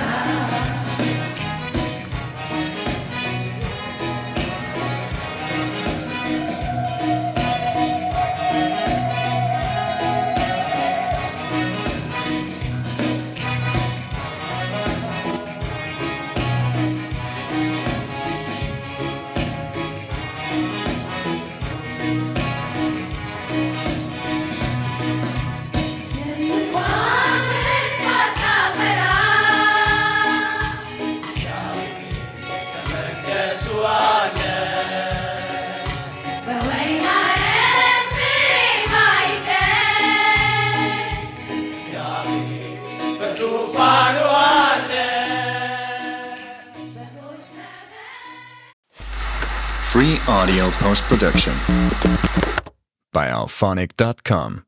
Free audio post-production by alphonic.com.